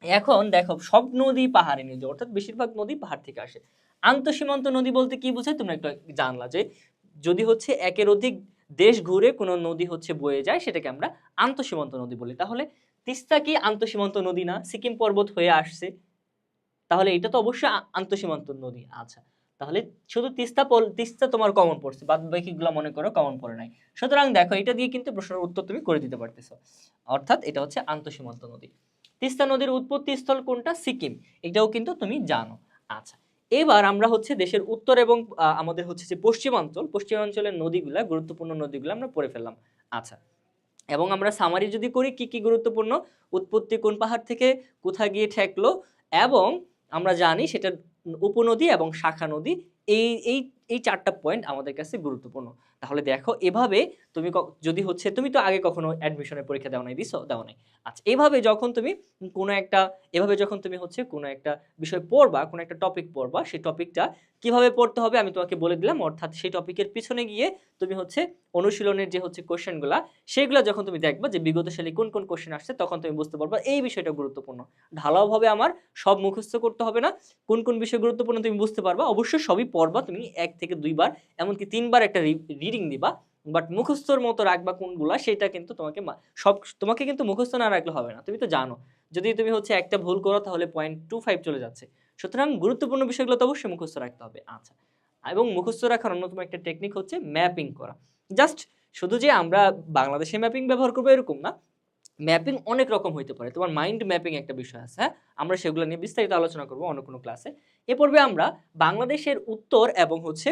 এখন দেখো, সব নদী পাহাড়ি নদী, অর্থাৎ বেশিরভাগ নদী পাহাড় থেকে আসে। আন্তঃসীমান্ত নদী বলতে কি বোঝায় তোমরা একটু জানলা যে যদি হচ্ছে একের অধিক দেশ ঘুরে কোনো নদী হচ্ছে বয়ে যায়, সেটাকে আমরা আন্তঃসীমান্ত নদী বলি। তাহলে তিস্তা কি আন্তঃসীমান্ত নদী না? সিকিম পর্বত হয়ে আসছে, তাহলে এটা তো অবশ্যই আন্তঃসীমান্ত নদী। আচ্ছা, তাহলে শুধু তিস্তা তোমার কমন পড়ছে, বাদ বাকিগুলো মনে করো কমন পড়ে নাই। সুতরাং দেখো, এটা দিয়ে কিন্তু প্রশ্নের উত্তর তুমি করে দিতে পারতেছো, অর্থাৎ এটা হচ্ছে আন্তঃসীমান্ত নদী। তিস্তা নদীর উৎপত্তি স্থল কোনটা? সিকিম, এটাও কিন্তু তুমি জানো। আচ্ছা, এবার আমরা হচ্ছে দেশের উত্তর এবং আমাদের হচ্ছে যে পশ্চিমাঞ্চলের নদীগুলা, গুরুত্বপূর্ণ নদীগুলো আমরা পড়ে ফেললাম। আচ্ছা, এবং আমরা সামারি যদি করি, কি কি গুরুত্বপূর্ণ? উৎপত্তি কোন পাহাড় থেকে, কোথায় গিয়ে ঠেকলো, এবং আমরা জানি সেটা উপনদী এবং শাখা নদী। এই এই এই চারটা পয়েন্ট আমাদের কাছে গুরুত্বপূর্ণ। তাহলে দেখো, এভাবে তুমি যদি হচ্ছে, তুমি তো আগে কখনো অ্যাডমিশনের পরীক্ষা দাও নাই, দাও নাই। আচ্ছা, এভাবে যখন তুমি হচ্ছে কোনো একটা বিষয় পড়বা, কোনো একটা টপিক পড়বা, সেই টপিকটা কিভাবে পড়তে হবে আমি তোমাকে বলে দিলাম। অর্থাৎ সেই টপিকের পিছনে গিয়ে তুমি হচ্ছে অনুশীলনের যে হচ্ছে কোশ্চেনগুলা, সেগুলো যখন তুমি দেখবা যে বিগত সালে কোন কোন কোশ্চেন আসছে, তখন তুমি বুঝতে পারবা এই বিষয়টা গুরুত্বপূর্ণ। ঢালাওভাবে আমার সব মুখস্থ করতে হবে না, কোন কোন বিষয় গুরুত্বপূর্ণ তুমি বুঝতে পারবা। অবশ্যই সবই পড়বা তুমি 1 থেকে 2 বার, এমনকি 3 বার একটা রিডিং দিবা, বাট মুখস্থর মতো রাখবা কোনগুলা, সেটা কিন্তু তোমাকে কিন্তু মুখস্থ না রাখলে হবে না। তুমি তো জানো, যদি তুমি হচ্ছে একটা ভুল করো তাহলে 0.25 চলে যাচ্ছে। সুতরাং গুরুত্বপূর্ণ বিষয়গুলো তো অবশ্যই মুখস্থ রাখতে হবে। আচ্ছা, এবং মুখস্থ রাখার অন্যতম একটা টেকনিক হচ্ছে ম্যাপিং করা। জাস্ট শুধু যে আমরা বাংলাদেশে ম্যাপিং ব্যবহার করবো এরকম না, ম্যাপিং অনেক রকম হইতে পারে। তোমার মাইন্ড ম্যাপিং একটা বিষয় আছে, হ্যাঁ, আমরা সেগুলো নিয়ে বিস্তারিত আলোচনা করবো অন্য কোনো ক্লাসে। এ পর্বে আমরা বাংলাদেশের উত্তর এবং হচ্ছে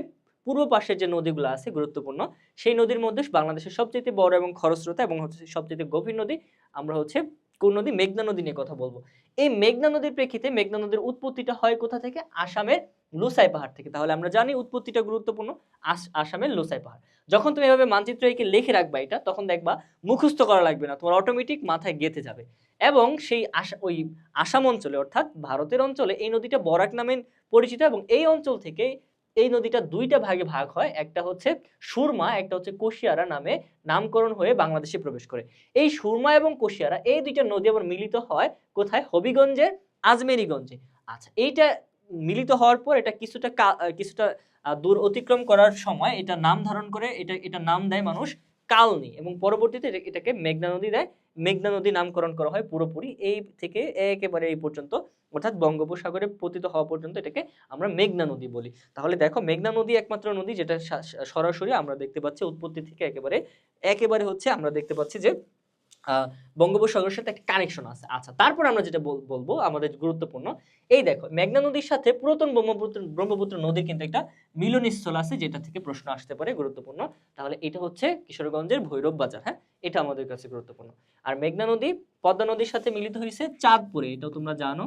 পূর্ব পাশের যে নদীগুলো আছে গুরুত্বপূর্ণ, সেই নদীর মধ্যে বাংলাদেশের সবচেয়ে বড় এবং খরস্রোতা এবং হচ্ছে সবচেয়ে গভীর নদী আমরা হচ্ছে কোন নদী? মেঘনা নদী নিয়ে কথা বলবো। এই মেঘনা নদীর প্রেক্ষিতে মেঘনা নদীর উৎপত্তিটা হয় কোথা থেকে? আসামের লুসাই পাহাড় থেকে। তাহলে আমরা জানি উৎপত্তিটা গুরুত্বপূর্ণ, আসামের লুসাই পাহাড়। যখন তুমি এভাবে মানচিত্র এঁকে লিখে রাখবা এটা, তখন দেখবা মুখস্থ করা লাগবে না, তোমার অটোমেটিক মাথায় গেঁথে যাবে। এবং সেই ওই আসাম অঞ্চলে, অর্থাৎ ভারতের অঞ্চলে এই নদীটা বরাক নামে পরিচিত, এবং এই অঞ্চল থেকে এই নদীটা দুইটা ভাগে ভাগ হয়, একটা হচ্ছে সুরমা, একটা হচ্ছে কুশিয়ারা নামে নামকরণ হয়ে বাংলাদেশে প্রবেশ করে। এই সুরমা এবং কুশিয়ারা এই দুইটা নদী আবার মিলিত হয় কোথায়? হবিগঞ্জের আজমেরিগঞ্জে। আচ্ছা, এইটা মিলিত হওয়ার পর এটা কিছুটা দূর অতিক্রম করার সময় এটা নাম ধারণ করে, এটা নাম দেয় মানুষ কালনি, এবং পরবর্তীতে এটাকে মেঘনা নদী দেয়, মেঘনা নদী নামকরণ করা হয় পুরোপুরি এই থেকে একেবারে এই পর্যন্ত, অর্থাৎ বঙ্গোপসাগরে পতিত হওয়া পর্যন্ত এটাকে আমরা মেঘনা নদী বলি। তাহলে দেখো মেঘনা নদী একমাত্র নদী যেটা সরাসরি আমরা দেখতে পাচ্ছি উৎপত্তি থেকে একেবারে একেবারে হচ্ছে আমরা দেখতে পাচ্ছি যে বঙ্গোপসাগরের সাথে একটা কানেকশন আছে। আচ্ছা, তারপর আমরা যেটা বলবো আমাদের গুরুত্বপূর্ণ, এই দেখো মেঘনা নদীর সাথে পুরাতন ব্রহ্মপুত্র নদীর কিন্তু একটা মিলনস্থল আছে, যেটা থেকে প্রশ্ন আসতে পারে গুরুত্বপূর্ণ। তাহলে এটা হচ্ছে কিশোরগঞ্জের ভৈরব বাজার, হ্যাঁ, এটা আমাদের কাছে গুরুত্বপূর্ণ। আর মেঘনা নদী পদ্মা নদীর সাথে মিলিত হয়েছে চাঁদপুরে, এটাও তোমরা জানো,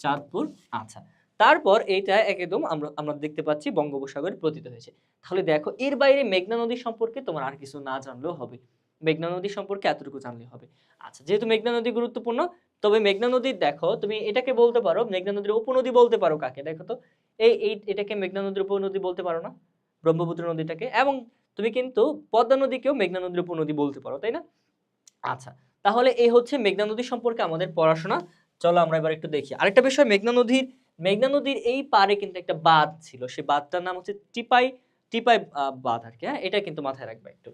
চাঁদপুর। আচ্ছা, তারপর এইটা একদম আমরা দেখতে পাচ্ছি বঙ্গোপসাগরে পতিত হয়েছে। তাহলে দেখো এর বাইরে মেঘনা নদী সম্পর্কে তোমার আর কিছু না জানলেও হবে, মেঘনা নদী সম্পর্কে এতটুকু জানলে হবে। আচ্ছা, যেহেতু মেঘনা নদী গুরুত্বপূর্ণ, তবে মেঘনা নদীর দেখো তুমি এটাকে বলতে পারো মেঘনা নদীর উপনদী বলতে পারো কাকে, দেখো তো এটাকে মেঘনা নদীর উপনদী বলতে পারো না, ব্রহ্মপুত্র নদীটাকে, এবং তুমি কিন্তু পদ্মা নদীকেও মেঘনা নদীর উপনদী বলতে পারো, তাই না? আচ্ছা, তাহলে এই হচ্ছে মেঘনা নদী সম্পর্কে আমাদের পড়াশোনা। চলো আমরা এবার একটু দেখি আরেকটা বিষয়। মেঘনা নদীর এই পারে কিন্তু একটা বাঁধ ছিল, সেই বাঁধটার নাম হচ্ছে টিপাই টিপাই বাঁধ আর কি, হ্যাঁ, এটা কিন্তু মাথায় রাখবে একটু।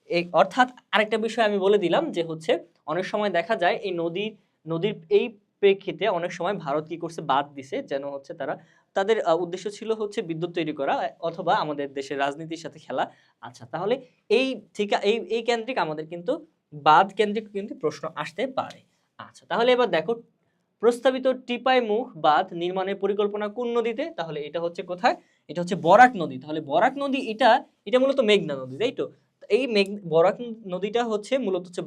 এই অর্থাৎ আরেকটা বিষয় আমি বলে দিলাম যে হচ্ছে অনেক সময় দেখা যায় এই নদীর এই প্রেক্ষিতে অনেক সময় ভারত কি করছে, বাঁধ দিছে, যেন হচ্ছে তারা তাদের উদ্দেশ্য ছিল হচ্ছে বিদ্যুৎ তৈরি করা অথবা আমাদের দেশের রাজনীতির সাথে খেলা। আচ্ছা, তাহলে এই ঠিক এই কেন্দ্রিক আমাদের কিন্তু বাঁধ কেন্দ্রিক কিন্তু প্রশ্ন আসতে পারে। আচ্ছা, তাহলে এবার দেখো প্রস্তাবিত টিপাই মুখ বাঁধ নির্মাণের পরিকল্পনা কোন নদীতে, তাহলে এটা হচ্ছে কোথায়, এটা হচ্ছে বরাক নদী। তাহলে বরাক নদী এটা মূলত মেঘনা নদী, তাই তো? এই বরাক নদীটা হচ্ছে মূলত হচ্ছে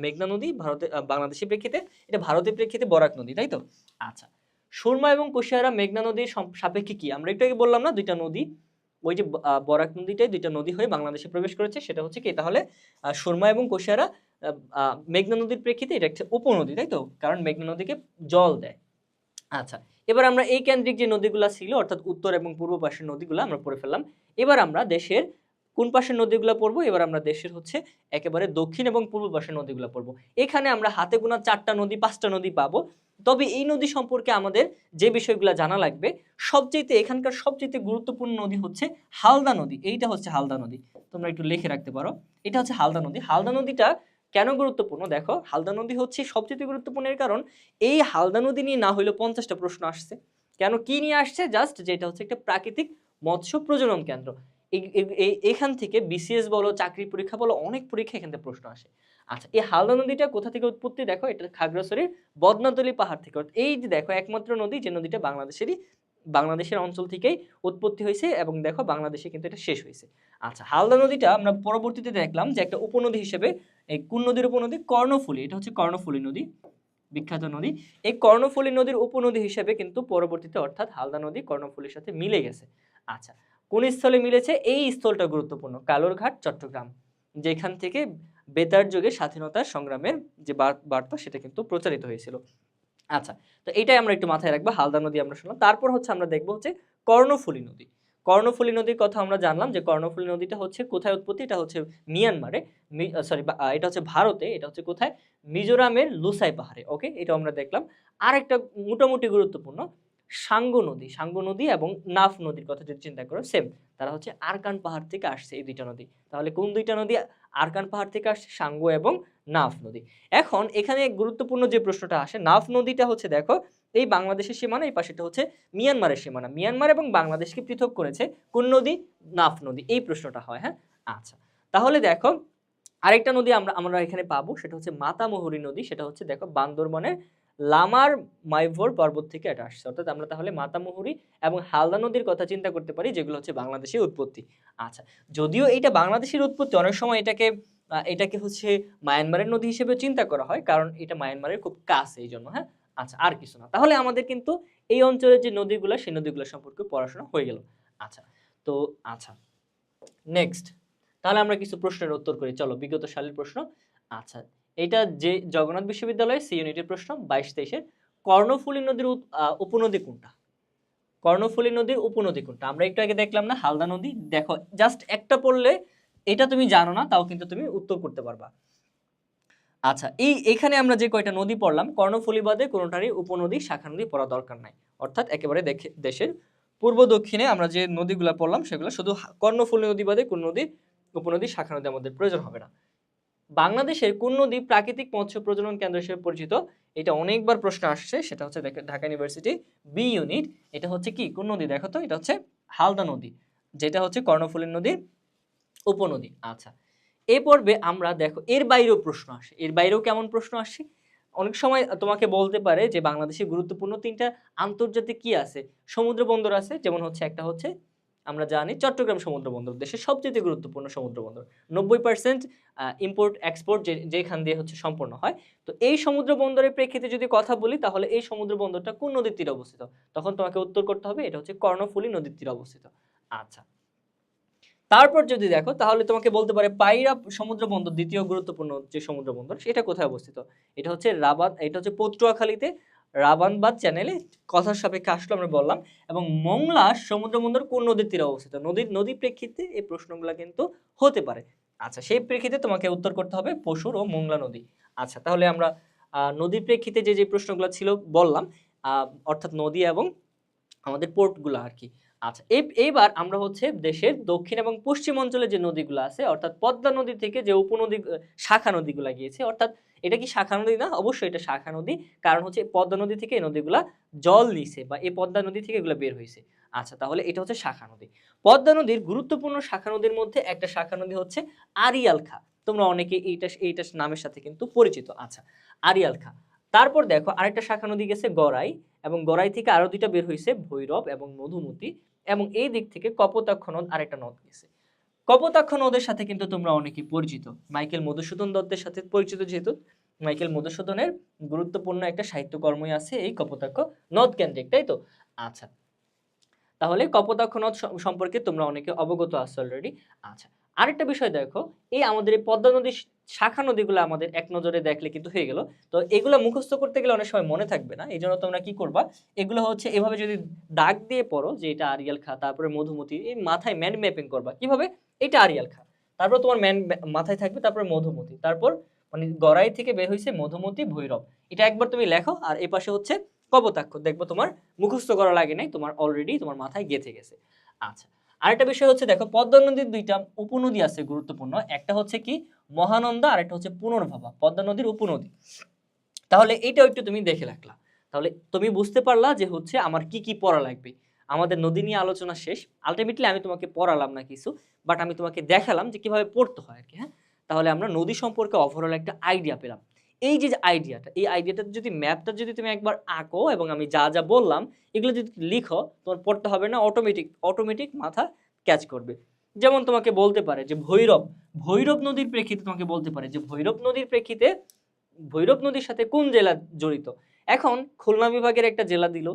মেঘনা নদী ভারতে, বাংলাদেশের প্রেক্ষিতে এটা ভারতের প্রেক্ষিতে বরাক নদী, তাই তো? আচ্ছা, সুরমা এবং কুশিয়ারা মেঘনা নদীর সাপেক্ষে কি, আমরা একটু আগে বললাম না দুইটা নদী, ওই যে বরাক নদীটাই দুইটা নদী হয়ে বাংলাদেশে প্রবেশ করেছে, সেটা হচ্ছে কি, তাহলে সুরমা এবং কুশিয়ারা মেঘনা নদীর প্রেক্ষিতে এটা একটা উপনদী, তাই তো? কারণ মেঘনা নদীকে জল দেয়। আচ্ছা, এবার আমরা এই কেন্দ্রিক যে নদীগুলা ছিল অর্থাৎ উত্তর এবং পূর্ব পাশের নদীগুলো আমরা পড়ে ফেললাম। এবার আমরা দেশের কোন পাশের নদীগুলো পড়বো, এবার আমরা দেশের হচ্ছে একেবারে দক্ষিণ এবং পূর্ব পাশের নদীগুলো পড়বো। এখানে আমরা হাতে গোনা 4টা নদী 5টা নদী পাবো। তবে এই নদী সম্পর্কে আমাদের যে বিষয়গুলো জানা লাগবে, এখানকার সবচেয়ে গুরুত্বপূর্ণ নদী হচ্ছে হালদা নদী। এইটা হচ্ছে হালদা নদী, তোমরা একটু লিখে রাখতে পারো, এটা হচ্ছে হালদা নদী। হালদা নদীটা কেন গুরুত্বপূর্ণ, দেখো হালদা নদী হচ্ছে সবচেয়ে গুরুত্বপূর্ণ এর কারণ এই হালদা নদী নিয়ে না হইলেও 50টা প্রশ্ন আসছে। কেন, কি নিয়ে আসছে, জাস্ট যেটা হচ্ছে একটা প্রাকৃতিক মৎস্য প্রজনন কেন্দ্র। এখান থেকে বিসিএস বলো, চাকরি পরীক্ষা বলো, অনেক পরীক্ষা এখান থেকে প্রশ্ন আসে। আচ্ছা, এই হালদা নদীটা কোথা থেকে উৎপত্তি, দেখো এটা খাগড়াছড়ির বদনাতলি পাহাড় থেকে। এই যে দেখো একমাত্র নদী যে নদীটা বাংলাদেশের অঞ্চল থেকেই উৎপত্তি হয়েছে, এবং দেখো বাংলাদেশে কিন্তু এটা শেষ হয়েছে। আচ্ছা, হালদা নদীটা আমরা পরবর্তীতে দেখলাম যে একটা উপনদী হিসেবে, এই কোন নদীর উপনদী, কর্ণফুলী, এটা হচ্ছে কর্ণফুলী নদী, বিখ্যাত নদী। এই কর্ণফুলী নদীর উপনদী হিসেবে কিন্তু পরবর্তীতে অর্থাৎ হালদা নদী কর্ণফুলীর সাথে মিলে গেছে। আচ্ছা, কোন স্থলে মিলেছে, এই স্থলটা গুরুত্বপূর্ণ, কালুরঘাট, চট্টগ্রাম, যেখান থেকে বেতার যুগে স্বাধীনতা সংগ্রামের যে বার্তা সেটা কিন্তু প্রচারিত হয়েছিল। আচ্ছা, তো এটাই আমরা একটু মাথায় রাখবো, হালদা নদী আমরা শুনলাম। তারপর হচ্ছে আমরা দেখবো হচ্ছে কর্ণফুলী নদী। কর্ণফুলী নদীর কথা আমরা জানলাম যে কর্ণফুলী নদীটা হচ্ছে কোথায় উৎপত্তি, এটা হচ্ছে মিয়ানমারে, এটা হচ্ছে ভারতে, এটা হচ্ছে কোথায়, মিজোরামের লুসাই পাহাড়ে। ওকে, এটা আমরা দেখলাম। আর একটা মোটামুটি গুরুত্বপূর্ণ সাঙ্গু নদী এবং নাফ নদীর কথা যদি চিন্তা করো, সেম, তারা হচ্ছে আরকান পাহাড় থেকে আসছে এই দুইটা নদী। তাহলে কোন দুইটা নদী আরকান পাহাড় থেকে আসছে, সাঙ্গু এবং নাফ নদী। এখন এখানে গুরুত্বপূর্ণ যে প্রশ্নটা আসে, নাফ নদীটা হচ্ছে দেখো এই বাংলাদেশের সীমানা, এই পাশেটা হচ্ছে মিয়ানমারের সীমানা, মিয়ানমার এবং বাংলাদেশকে পৃথক করেছে কোন নদী, নাফ নদী, এই প্রশ্নটা হয়, হ্যাঁ। আচ্ছা, তাহলে দেখো আরেকটা নদী আমরা এখানে পাবো, সেটা হচ্ছে মাতামুহুরী নদী, সেটা হচ্ছে দেখো বান্দরবনের লামার মাইভোর পর্বত থেকে এটা আসছে। অর্থাৎ আমরা তাহলে মাতামুহুরী এবং হালদা নদীর কথা চিন্তা করতে পারি, যেগুলো হচ্ছে বাংলাদেশের উৎপত্তি। আচ্ছা, যদিও এটা বাংলাদেশের উৎপত্তি, অনেক সময় এটাকে হচ্ছে মায়ানমারের নদী হিসেবে চিন্তা করা হয়, কারণ এটা মায়ানমারের খুব কাছে, এই জন্য, হ্যাঁ। আচ্ছা, আর কিছু না, তাহলে আমাদের কিন্তু এই অঞ্চলের যে নদীগুলো সেই নদীগুলো সম্পর্কে পড়াশোনা হয়ে গেল। আচ্ছা, তো আচ্ছা নেক্সট, তাহলে আমরা কিছু প্রশ্নের উত্তর করি, চলো বিগত সালের প্রশ্ন। আচ্ছা, এটা যে জগন্নাথ বিশ্ববিদ্যালয়ের সি ইউনিটের প্রশ্ন 22-23-এর, কর্ণফুলী নদীর উপনদী কোনটা, কর্ণফুলী নদীর উপনদী কোনটা? আমরা একটু আগে দেখলাম না হালদা নদী, দেখো জাস্ট একটা পড়লে এটা তুমি জানো না তাও কিন্তু তুমি উত্তর করতে পারবা। আচ্ছা, এখানে আমরা যে কয়টা নদী পড়লাম, কর্ণফুলী বাদে কোনোটারই উপনদী শাখা নদী পড়া দরকার নাই। অর্থাৎ একেবারে দেশের পূর্ব দক্ষিণে আমরা যে নদীগুলো পড়লাম সেগুলো শুধু কর্ণফুলী নদী বাদে কোন নদী উপনদী শাখা নদী আমাদের প্রয়োজন হবে না। বাংলাদেশের কোন নদী প্রাকৃতিক মৎস্য প্রজনন কেন্দ্র হিসেবে পরিচিত? এটা অনেকবার প্রশ্ন আসছে, সেটা হচ্ছে ঢাকা ইউনিভার্সিটি বি ইউনিট। এটা হচ্ছে কি কোন নদী দেখো তো, এটা হচ্ছে হালদা নদী, যেটা হচ্ছে কর্ণফুলী নদীর উপনদী। আচ্ছা, এই পর্বে আমরা দেখো এর বাইরেও প্রশ্ন আসে, এর বাইরেও কেমন প্রশ্ন আসে, অনেক সময় তোমাকে বলতে পারে যে বাংলাদেশে গুরুত্বপূর্ণ 3টা আন্তর্জাতিক কি আছে, সমুদ্র বন্দর আছে, যেমন হচ্ছে একটা হচ্ছে আমরা জানি চট্টগ্রাম সমুদ্র বন্দর দেশের সবচেয়ে গুরুত্বপূর্ণ সমুদ্র বন্দর, 90% ইম্পোর্ট এক্সপোর্ট যেখান দিয়ে হচ্ছে সম্পন্ন হয়। তো এই সমুদ্র বন্দরের প্রেক্ষিতে যদি কথা বলি, তাহলে এই সমুদ্র বন্দরটা কোন নদীর তীরে অবস্থিত? তখন তোমাকে উত্তর করতে হবে এটা হচ্ছে কর্ণফুলী নদীর তীরে অবস্থিত। আচ্ছা, তারপর যদি দেখো তাহলে তোমাকে বলতে পারে পায়রা সমুদ্র বন্দর, দ্বিতীয় গুরুত্বপূর্ণ যে সমুদ্র বন্দর, সেটা কোথায় অবস্থিত? এটা হচ্ছে এটা হচ্ছে পটুয়াখালীতে রাবানবাদ চ্যানেলে কথার সাপেক্ষে আসলো আমরা বললাম। এবং মংলা সমুদ্র বন্দর কোন নদীর তীরে অবস্থিত? নদী প্রেক্ষিতে এই প্রশ্নগুলো কিন্তু হতে পারে। আচ্ছা, সেই প্রেক্ষিতে তোমাকে উত্তর করতে হবে পশুর ও মংলা নদী। আচ্ছা, তাহলে আমরা নদীর প্রেক্ষিতে যে প্রশ্নগুলো ছিল বললাম, অর্থাৎ নদী এবং আমাদের পোর্টগুলো আর কি। আচ্ছা, এইবার আমরা হচ্ছে দেশের দক্ষিণ এবং পশ্চিম অঞ্চলে যে নদীগুলো আছে, অর্থাৎ পদ্মা নদী থেকে যে উপনদী শাখা নদীগুলো গিয়েছে, অর্থাৎ এটা কি শাখা নদী না? অবশ্যই এটা শাখা নদী, কারণ হচ্ছে পদ্মা নদী থেকে এই নদীগুলা জল নিছে বা এই পদ্মা নদী থেকে এগুলো বের হয়েছে। আচ্ছা, তাহলে এটা হচ্ছে শাখা নদী। পদ্মা নদীর গুরুত্বপূর্ণ শাখা নদীর মধ্যে একটা শাখা নদী হচ্ছে আড়িয়াল খাঁ। তোমরা অনেকে এইটা নামের সাথে কিন্তু পরিচিত। আচ্ছা, আড়িয়াল খাঁ। তারপর দেখো আরেকটা শাখা নদী গেছে গড়াই, এবং গড়াই থেকে আরো দুইটা বের হয়েছে ভৈরব এবং মধুমতি, এবং এই দিক থেকে কপোতাক্ষ নদ আরেকটা নদ গেছে। কপোতাক্ষ নদের সাথে কিন্তু তোমরা অনেকে পরিচিত, মাইকেল মধুসূদন দত্তের সাথে পরিচিত, যেহেতু মাইকেল মধুসূদনের গুরুত্বপূর্ণ একটা সাহিত্যকর্মই আছে এই কপোতাক্ষ নদ কেন্দ্রিক, তাই তো? আচ্ছা, তাহলে কপোতাক্ষ নদ সম্পর্কে তোমরা অনেকে অবগত আছো অলরেডি। আচ্ছা, আরেকটা বিষয় দেখো, এই আমাদের এই পদ্মা নদীর শাখা নদীগুলো আমাদের এক নজরে দেখলে কিন্তু হয়ে গেল। তো এগুলো মুখস্থ করতে গেলে অনেক সময় মনে থাকবে না, এই জন্য তোমরা কি করবা, এগুলো হচ্ছে এভাবে যদি দাগ দিয়ে পড়ো যে এটা আড়িয়াল খাঁ, তারপরে মধুমতি, এই মাথায় ম্যান ম্যাপিং করবা কিভাবে, এটা আড়িয়াল খাঁ, তারপর তোমার মাথায় থাকবে, তারপর মধুমতি, তারপর মানে গড়াই থেকে বের হয়েছে মধুমতি ভৈরব, এটা একবার তুমি লেখো, আর এই পাশে হচ্ছে কপোতাক্ষ, দেখবো তোমার মুখস্থ করা লাগে নাই, তোমার অলরেডি তোমার মাথায় গেঁথে গেছে। আচ্ছা, আরেকটা বিষয় হচ্ছে দেখো পদ্মা নদীর দুইটা উপনদী আছে গুরুত্বপূর্ণ, একটা হচ্ছে কি মহানন্দা, আর একটা হচ্ছে পুনর্ভবা, পদ্মা নদীর উপনদী। তাহলে এইটাও একটু তুমি দেখে রাখলা, তাহলে তুমি বুঝতে পারলা যে হচ্ছে আমার কি কি পড়া লাগবে। আমাদের নদী নিয়ে আলোচনা শেষ, আলটিমেটলি আমি তোমাকে পড়ালাম না কিছু, বাট আমি তোমাকে দেখালাম যে কিভাবে পড়তে হয় আর কি। হ্যাঁ, তাহলে আমরা নদী সম্পর্কে ওভারঅল একটা আইডিয়া পেলাম। এই যে আইডিয়াটা, এই আইডিয়াটা যদি ম্যাপটা যদি তুমি একবার আঁকো এবং আমি যা যা বললাম এগুলো যদি লিখো, তোমার পড়তে হবে না, অটোমেটিক মাথা ক্যাচ করবে। যেমন তোমাকে বলতে পারে যে ভৈরব নদীর প্রেক্ষিতে তোমাকে বলতে পারে যে ভৈরব নদীর প্রেক্ষিতে ভৈরব নদীর সাথে কোন জেলা জড়িত। এখন খুলনা বিভাগের একটা জেলা দিল,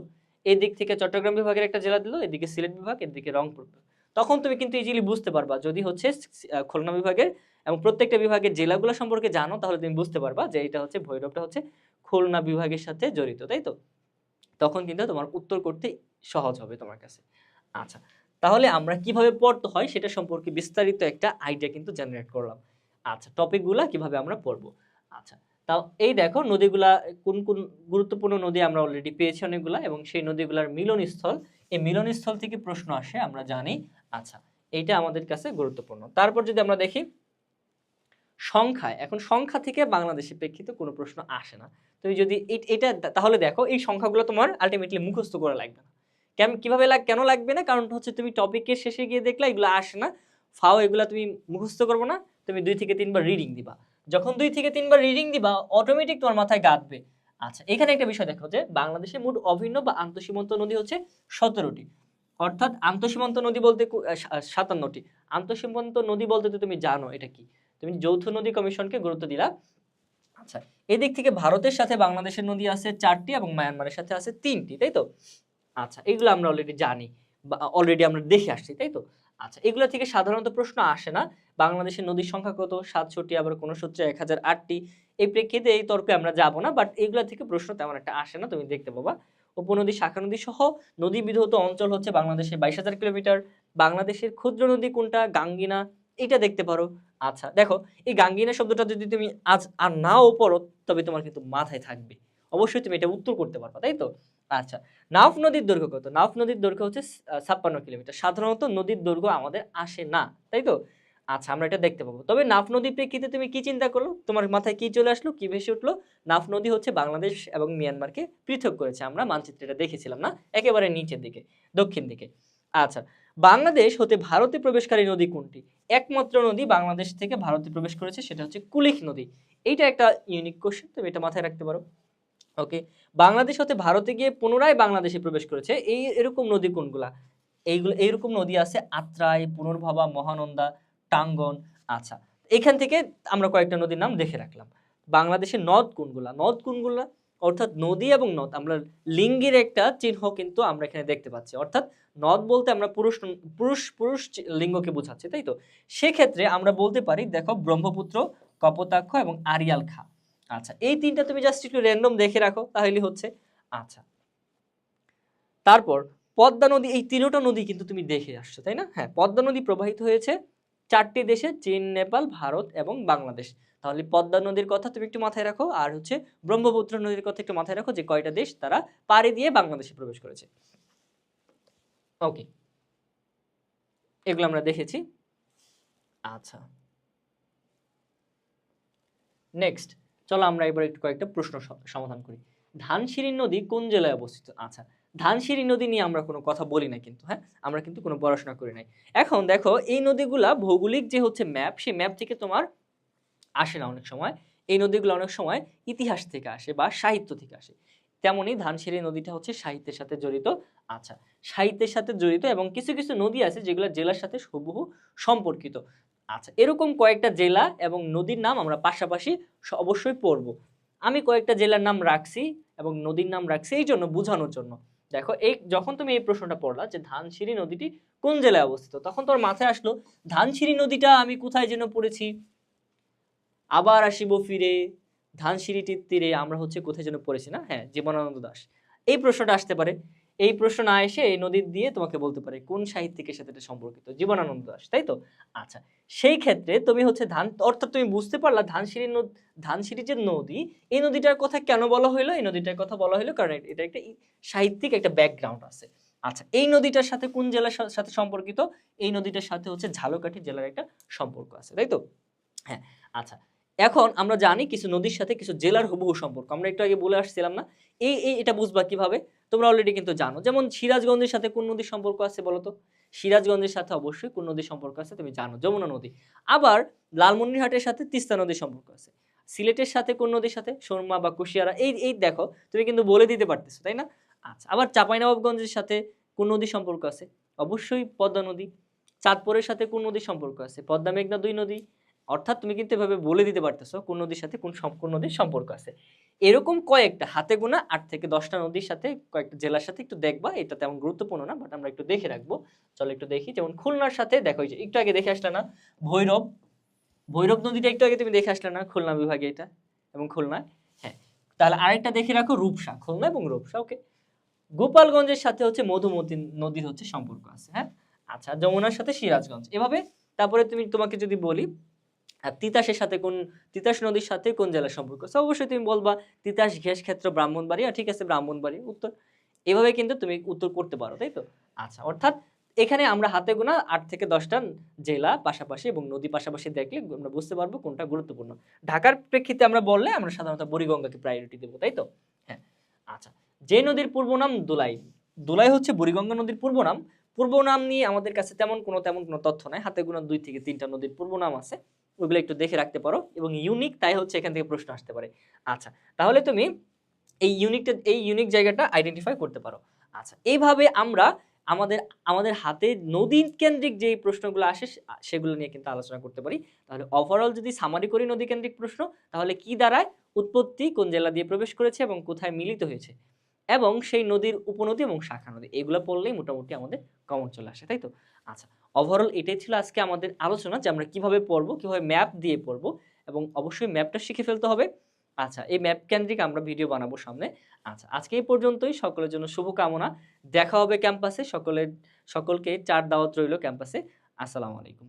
এদিক থেকে চট্টগ্রাম বিভাগের একটা জেলা দিল, এদিকে সিলেট বিভাগ, এদিকে রংপুর। তখন তুমি কিন্তু ইজিলি বুঝতে পারবা, যদি হচ্ছে খুলনা বিভাগের এবং প্রত্যেকটা বিভাগের জেলাগুলো সম্পর্কে জানো, তাহলে তুমি বুঝতে পারবা যে এটা হচ্ছে ভৈরবটা হচ্ছে খুলনা বিভাগের সাথে জড়িত, তাই তো? তখন কিন্তু তোমার উত্তর করতে সহজ হবে তোমার কাছে। আচ্ছা, তাহলে আমরা কিভাবে পড়তে হয় সেটা সম্পর্কে বিস্তারিত একটা আইডিয়া কিন্তু জেনারেট করলাম। আচ্ছা, টপিকগুলা কিভাবে আমরা পড়বো। আচ্ছা, তাও এই দেখো নদীগুলা কোন কোন গুরুত্বপূর্ণ নদী আমরা অলরেডি পেয়েছি অনেকগুলা, এবং সেই নদীগুলার মিলনস্থল, এই মিলনস্থল থেকে প্রশ্ন আসে আমরা জানি। আচ্ছা, এইটা আমাদের কাছে গুরুত্বপূর্ণ। তারপর যদি আমরা দেখি সংখ্যায়, এখন সংখ্যা থেকে বাংলাদেশের প্রেক্ষিতে কোনো প্রশ্ন আসে না। তুমি যদি এটা তাহলে দেখো এই সংখ্যাগুলো তোমার আলটিমেটলি মুখস্থ করা লাগবে না। কেন লাগবে না? কারণ হচ্ছে তুমি টপিকের শেষে গিয়ে দেখলা এগুলো আসে না, ফাও এগুলা তুমি মুখস্থ করবে না, তুমি 2 থেকে 3 বার রিডিং দিবা। যখন 2 থেকে 3 বার রিডিং দিবা অটোমেটিক তোমার মাথায় গাঁথবে। আচ্ছা, এখানে একটা বিষয় দেখো যে বাংলাদেশে মোট অভিন্ন বা আন্তঃসীমান্ত নদী হচ্ছে 17টি, অর্থাৎ আন্তঃসীমান্ত নদী বলতে 57টি। আন্তঃসীমান্ত নদী বলতে তো তুমি জানো এটা কি, তুমি যৌথ নদী কমিশনকে গুরুত্ব দিলা। আচ্ছা, এদিক থেকে ভারতের সাথে বাংলাদেশের নদী আছে 4টি এবং মায়ানমারের সাথে আছে 3টি, তাই তো? আচ্ছা, এগুলো আমরা অলরেডি জানি বা অলরেডি আমরা দেখে আসছি, তাই তো? আচ্ছা, এগুলো থেকে সাধারণত প্রশ্ন আসে না। বাংলাদেশের নদীর সংখ্যা কত? 700টি, আবার কোন সূত্রে 1008টি। এই প্রেক্ষিতে এই তর্কে আমরা যাব না, বাট এগুলো থেকে প্রশ্ন তেমন একটা আসে না, তুমি দেখতে পাবা। উপনদী, শাখা নদী সহ নদী বিধৌত অঞ্চল হচ্ছে বাংলাদেশে 22,000 কিলোমিটার। বাংলাদেশের ক্ষুদ্র নদী কোনটা? গাঙ্গিনা, এটা দেখতে পারো। আচ্ছা, দেখো এই গাঙ্গিনা শব্দটা যদি তুমি আজ আর নাও পড়ো, তবে তোমার কিন্তু মাথায় থাকবে, অবশ্যই তুমি এটা উত্তর করতে পারবা, তাই তো? আচ্ছা, নাফ নদীর দৈর্ঘ্য কত? নাফ নদীর দৈর্ঘ্য হচ্ছে 56 কিলোমিটার। সাধারণত নদীর দৈর্ঘ্য আমাদের আসে না, তাই তো? আচ্ছা, আমরা এটা দেখতে পাবো। তবে নাফ নদীর প্রেক্ষিতে তুমি কি চিন্তা করলো? তোমার মাথায় কি চলে আসলো? কি ভেসে উঠলো? নাফ নদী হচ্ছে বাংলাদেশ এবং মিয়ানমারকে পৃথক করেছে। আমরা মানচিত্রে এটা দেখেছিলাম না? একেবারে নিচের দিকে, দক্ষিণ দিকে। আচ্ছা, বাংলাদেশ হতে ভারতে প্রবেশকারী নদী কোনটি? একমাত্র নদী বাংলাদেশ থেকে ভারতে প্রবেশ করেছে সেটা হচ্ছে কুলিক নদী। এইটা একটা ইউনিক কোয়েশ্চেন, তুমি এটা মাথায় রাখতে পারো। ওকে, বাংলাদেশ হতে ভারতে গিয়ে পুনরায় বাংলাদেশে প্রবেশ করেছে এরকম নদী কোনগুলা? এইরকম নদী আছে আত্রাই, পুনর্ভবা, মহানন্দা, টাঙ্গন। আচ্ছা, এখান থেকে আমরা কয়েকটা নদীর নাম দেখে রাখলাম। বাংলাদেশের নদ কোনগুলা? নদ কোনগুলা অর্থাৎ নদী এবং নদ আমরা লিঙ্গের একটা চিহ্ন কিন্তু আমরা এখানে দেখতে পাচ্ছি। অর্থাৎ নদ বলতে আমরা পুরুষ পুরুষ পুরুষ লিঙ্গকে বোঝাচ্ছি, তাই তো? সেক্ষেত্রে আমরা বলতে পারি, দেখো, ব্রহ্মপুত্র, কপোতাক্ষ এবং আড়িয়াল খাঁ। আচ্ছা, এই তিনটা তুমি জাস্ট একটু র্যান্ডম দেখে রাখো তাহলেই হচ্ছে। আচ্ছা, তারপর পদ্মা নদী, এই তিনটা নদী কিন্তু তুমি দেখে আসছো, তাই না? হ্যাঁ, পদ্মা নদী প্রবাহিত হয়েছে 4টি দেশে, চীন, নেপাল, ভারত এবং বাংলাদেশ। তাহলে পদ্মা নদীর কথা তুমি একটু মাথায় রাখো, আর হচ্ছে ব্রহ্মপুত্র নদীর কথা একটু মাথায় রাখো, যে কয়টা দেশ তারা পাড়ি দিয়ে বাংলাদেশে প্রবেশ করেছে। ওকে, এগুলো আমরা দেখেছি। আচ্ছা, নেক্সট চলো আমরা এবার একটু কয়েকটা প্রশ্ন সমাধান করি। ধানসিঁড়ি নদী কোন জেলায় অবস্থিত? আচ্ছা, ধানসিঁড়ি নদী নিয়ে আমরা কোনো কথা বলি না কিন্তু, হ্যাঁ, আমরা কিন্তু কোনো পড়াশোনা করি নাই। এখন দেখো, এই নদীগুলা ভৌগোলিক যে হচ্ছে ম্যাপ, সেই ম্যাপ থেকে তোমার আসে না অনেক সময়। এই নদীগুলো অনেক সময় ইতিহাস থেকে আসে বা সাহিত্য থেকে আসে। তেমনি ধানসিঁড়ি নদীটা হচ্ছে সাহিত্যের সাথে জড়িত। আচ্ছা, সাহিত্যের সাথে জড়িত এবং কিছু কিছু নদী আছে যেগুলো জেলার সাথে হুবহু সম্পর্কিত। আচ্ছা, এরকম কয়েকটা জেলা এবং নদীর নাম আমরা পাশাপাশি অবশ্যই পড়ব। আমি কয়েকটা জেলার নাম রাখছি এবং নদীর নাম রাখছি এই জন্য, বোঝানোর জন্য। দেখো, এই যখন তুমি এই প্রশ্নটা পড়লা যে ধানসিঁড়ি নদীটি কোন জেলায় অবস্থিত, তখন তোর মাথায় আসলো ধানসিঁড়ি নদীটা আমি কোথায় যেন পড়েছি, আবার আসিব ফিরে, ধানসিঁড়িটির তীরে, আমরা হচ্ছে কোথায় যেন পড়েছি না? হ্যাঁ, জীবনানন্দ দাশ। এই প্রশ্নটা আসতে পারে। এই প্রশ্ন না এসে এই নদী দিয়ে তোমাকে বলতে পারে কোন সাহিত্যিকের সাথে এটা সম্পর্কিত, জীবনানন্দ দাশ, তাই তো? আচ্ছা, সেই ক্ষেত্রে তুমি হচ্ছে অর্থাৎ তুমি বুঝতে পারলা ধানসিঁড়ি যে নদী, এই নদীটার কথা কেন বলা হইলো? এই নদীটার কথা বলা হইলো কারণ এটা একটা সাহিত্যিক একটা ব্যাকগ্রাউন্ড আছে। আচ্ছা, এই নদীটার সাথে কোন জেলার সাথে সম্পর্কিত? এই নদীটার সাথে হচ্ছে ঝালকাঠি জেলার একটা সম্পর্ক আছে, তাই তো? হ্যাঁ। আচ্ছা, এখন আমরা জানি কিছু নদীর সাথে কিছু জেলার হুবহু সম্পর্ক, আমরা একটু আগে বলে আসছিলাম না? এটা বুঝবা কিভাবে? তোমরা অলরেডি কিন্তু জানো। যেমন সিরাজগঞ্জের সাথে কোন নদীর সম্পর্ক আছে বলো তো? সিরাজগঞ্জের সাথে অবশ্যই কোন নদীর সম্পর্ক আছে তুমি জানো, যমুনা নদী। আবার লালমনিরহাটের সাথে তিস্তা নদীর সম্পর্ক আছে। সিলেটের সাথে কোন নদীর সাথে? সুরমা বা কুশিয়ারা। এই দেখো, তুমি কিন্তু বলে দিতে পারতেছো, তাই না? আচ্ছা, আবার চাঁপাইনবাবগঞ্জের সাথে কোন নদীর সম্পর্ক আছে? অবশ্যই পদ্মা নদী। চাঁদপুরের সাথে কোন নদীর সম্পর্ক আছে? পদ্মা মেঘনা 2 নদী। অর্থাৎ তুমি কিন্তু এভাবে বলে দিতে পারতেছো কোন নদীর সাথে কোন নদীর সম্পর্ক আছে। এরকম কয়েকটা হাতে গোনা 8 থেকে 10টা নদীর সাথে, কয়েকটা জেলার সাথে একটু দেখবা। এটা তেমন গুরুত্বপূর্ণ না, বাট আমরা একটু দেখে রাখবো। চলো একটু দেখি। যেমন খুলনার সাথে দেখো, এই যে একটু আগে দেখে আসলে না, ভৈরব। ভৈরব নদীটা একটু আগে তুমি দেখে আসলে না, খুলনা বিভাগে এটা, এবং খুলনা। হ্যাঁ, তাহলে আরেকটা দেখে রাখো, রূপসা, খুলনা এবং রূপসা। ওকে, গোপালগঞ্জের সাথে হচ্ছে মধুমতি নদীর হচ্ছে সম্পর্ক আছে। হ্যাঁ, আচ্ছা, যমুনার সাথে সিরাজগঞ্জ, এভাবে। তারপরে তোমাকে যদি বলি আর তিতাস নদীর সাথে কোন জেলার সম্পর্ক আছে, অবশ্যই তুমি বলবা তিতাস ঘেষ ক্ষেত্র ব্রাহ্মণবাড়িয়া। ঠিক আছে, ব্রাহ্মণবাড়িয়া উত্তর। এভাবে কিন্তু তুমি উত্তর করতে পারো, তাই তো? আচ্ছা, অর্থাৎ এখানে আমরা হাতে গোনা 8 থেকে 10টা জেলা পাশাপাশি এবং নদী পাশাপাশি দেখলে আমরা বুঝতে পারবো কোনটা গুরুত্বপূর্ণ। ঢাকার প্রেক্ষিতে আমরা বললে আমরা সাধারণত বুড়িগঙ্গাকে প্রায়োরিটি দেবো, তাই তো? হ্যাঁ। আচ্ছা, যে নদীর পূর্ব নাম দোলাই। দোলাই হচ্ছে বুড়িগঙ্গা নদীর পূর্ব নাম। পূর্ব নাম নিয়ে আমাদের কাছে তেমন কোনো তথ্য নাই। হাতে গোনা 2 থেকে 3টা নদীর পূর্ব নাম আছে, ওইগুলো একটু দেখে রাখতে পারো এবং ইউনিক, তাই হচ্ছে এখান থেকে প্রশ্ন আসতে পারে। আচ্ছা, তাহলে তুমি এই ইউনিক জায়গাটা আইডেন্টিফাই করতে পারো। আচ্ছা, এইভাবে আমরা আমাদের আমাদের হাতে নদী কেন্দ্রিক যেই প্রশ্নগুলো আসে সেগুলো নিয়ে কিন্তু আলোচনা করতে পারি। তাহলে ওভারঅল যদি সামারি করি নদী কেন্দ্রিক প্রশ্ন, তাহলে কি দাঁড়ায়? উৎপত্তি কোন জেলা দিয়ে প্রবেশ করেছে এবং কোথায় মিলিত হয়েছে, এবং সেই নদীর উপনদী এবং শাখা নদী, এগুলো পড়লেই মোটামুটি আমাদের কমন চলে আসে, তাই তো? আচ্ছা, ওভারঅল এটাই ছিল আজকে আমাদের আলোচনা, যে আমরা কিভাবে পড়বো, কিভাবে ম্যাপ দিয়ে পড়বো, এবং অবশ্যই ম্যাপটা শিখে ফেলতে হবে। আচ্ছা, এই ম্যাপ কেন্দ্রিক আমরা ভিডিও বানাবো সামনে। আচ্ছা, আজকে এই পর্যন্তই। সকলের জন্য শুভকামনা। দেখা হবে ক্যাম্পাসে। সকলকে চার দাওয়াত রইল ক্যাম্পাসে। আসসালামু আলাইকুম।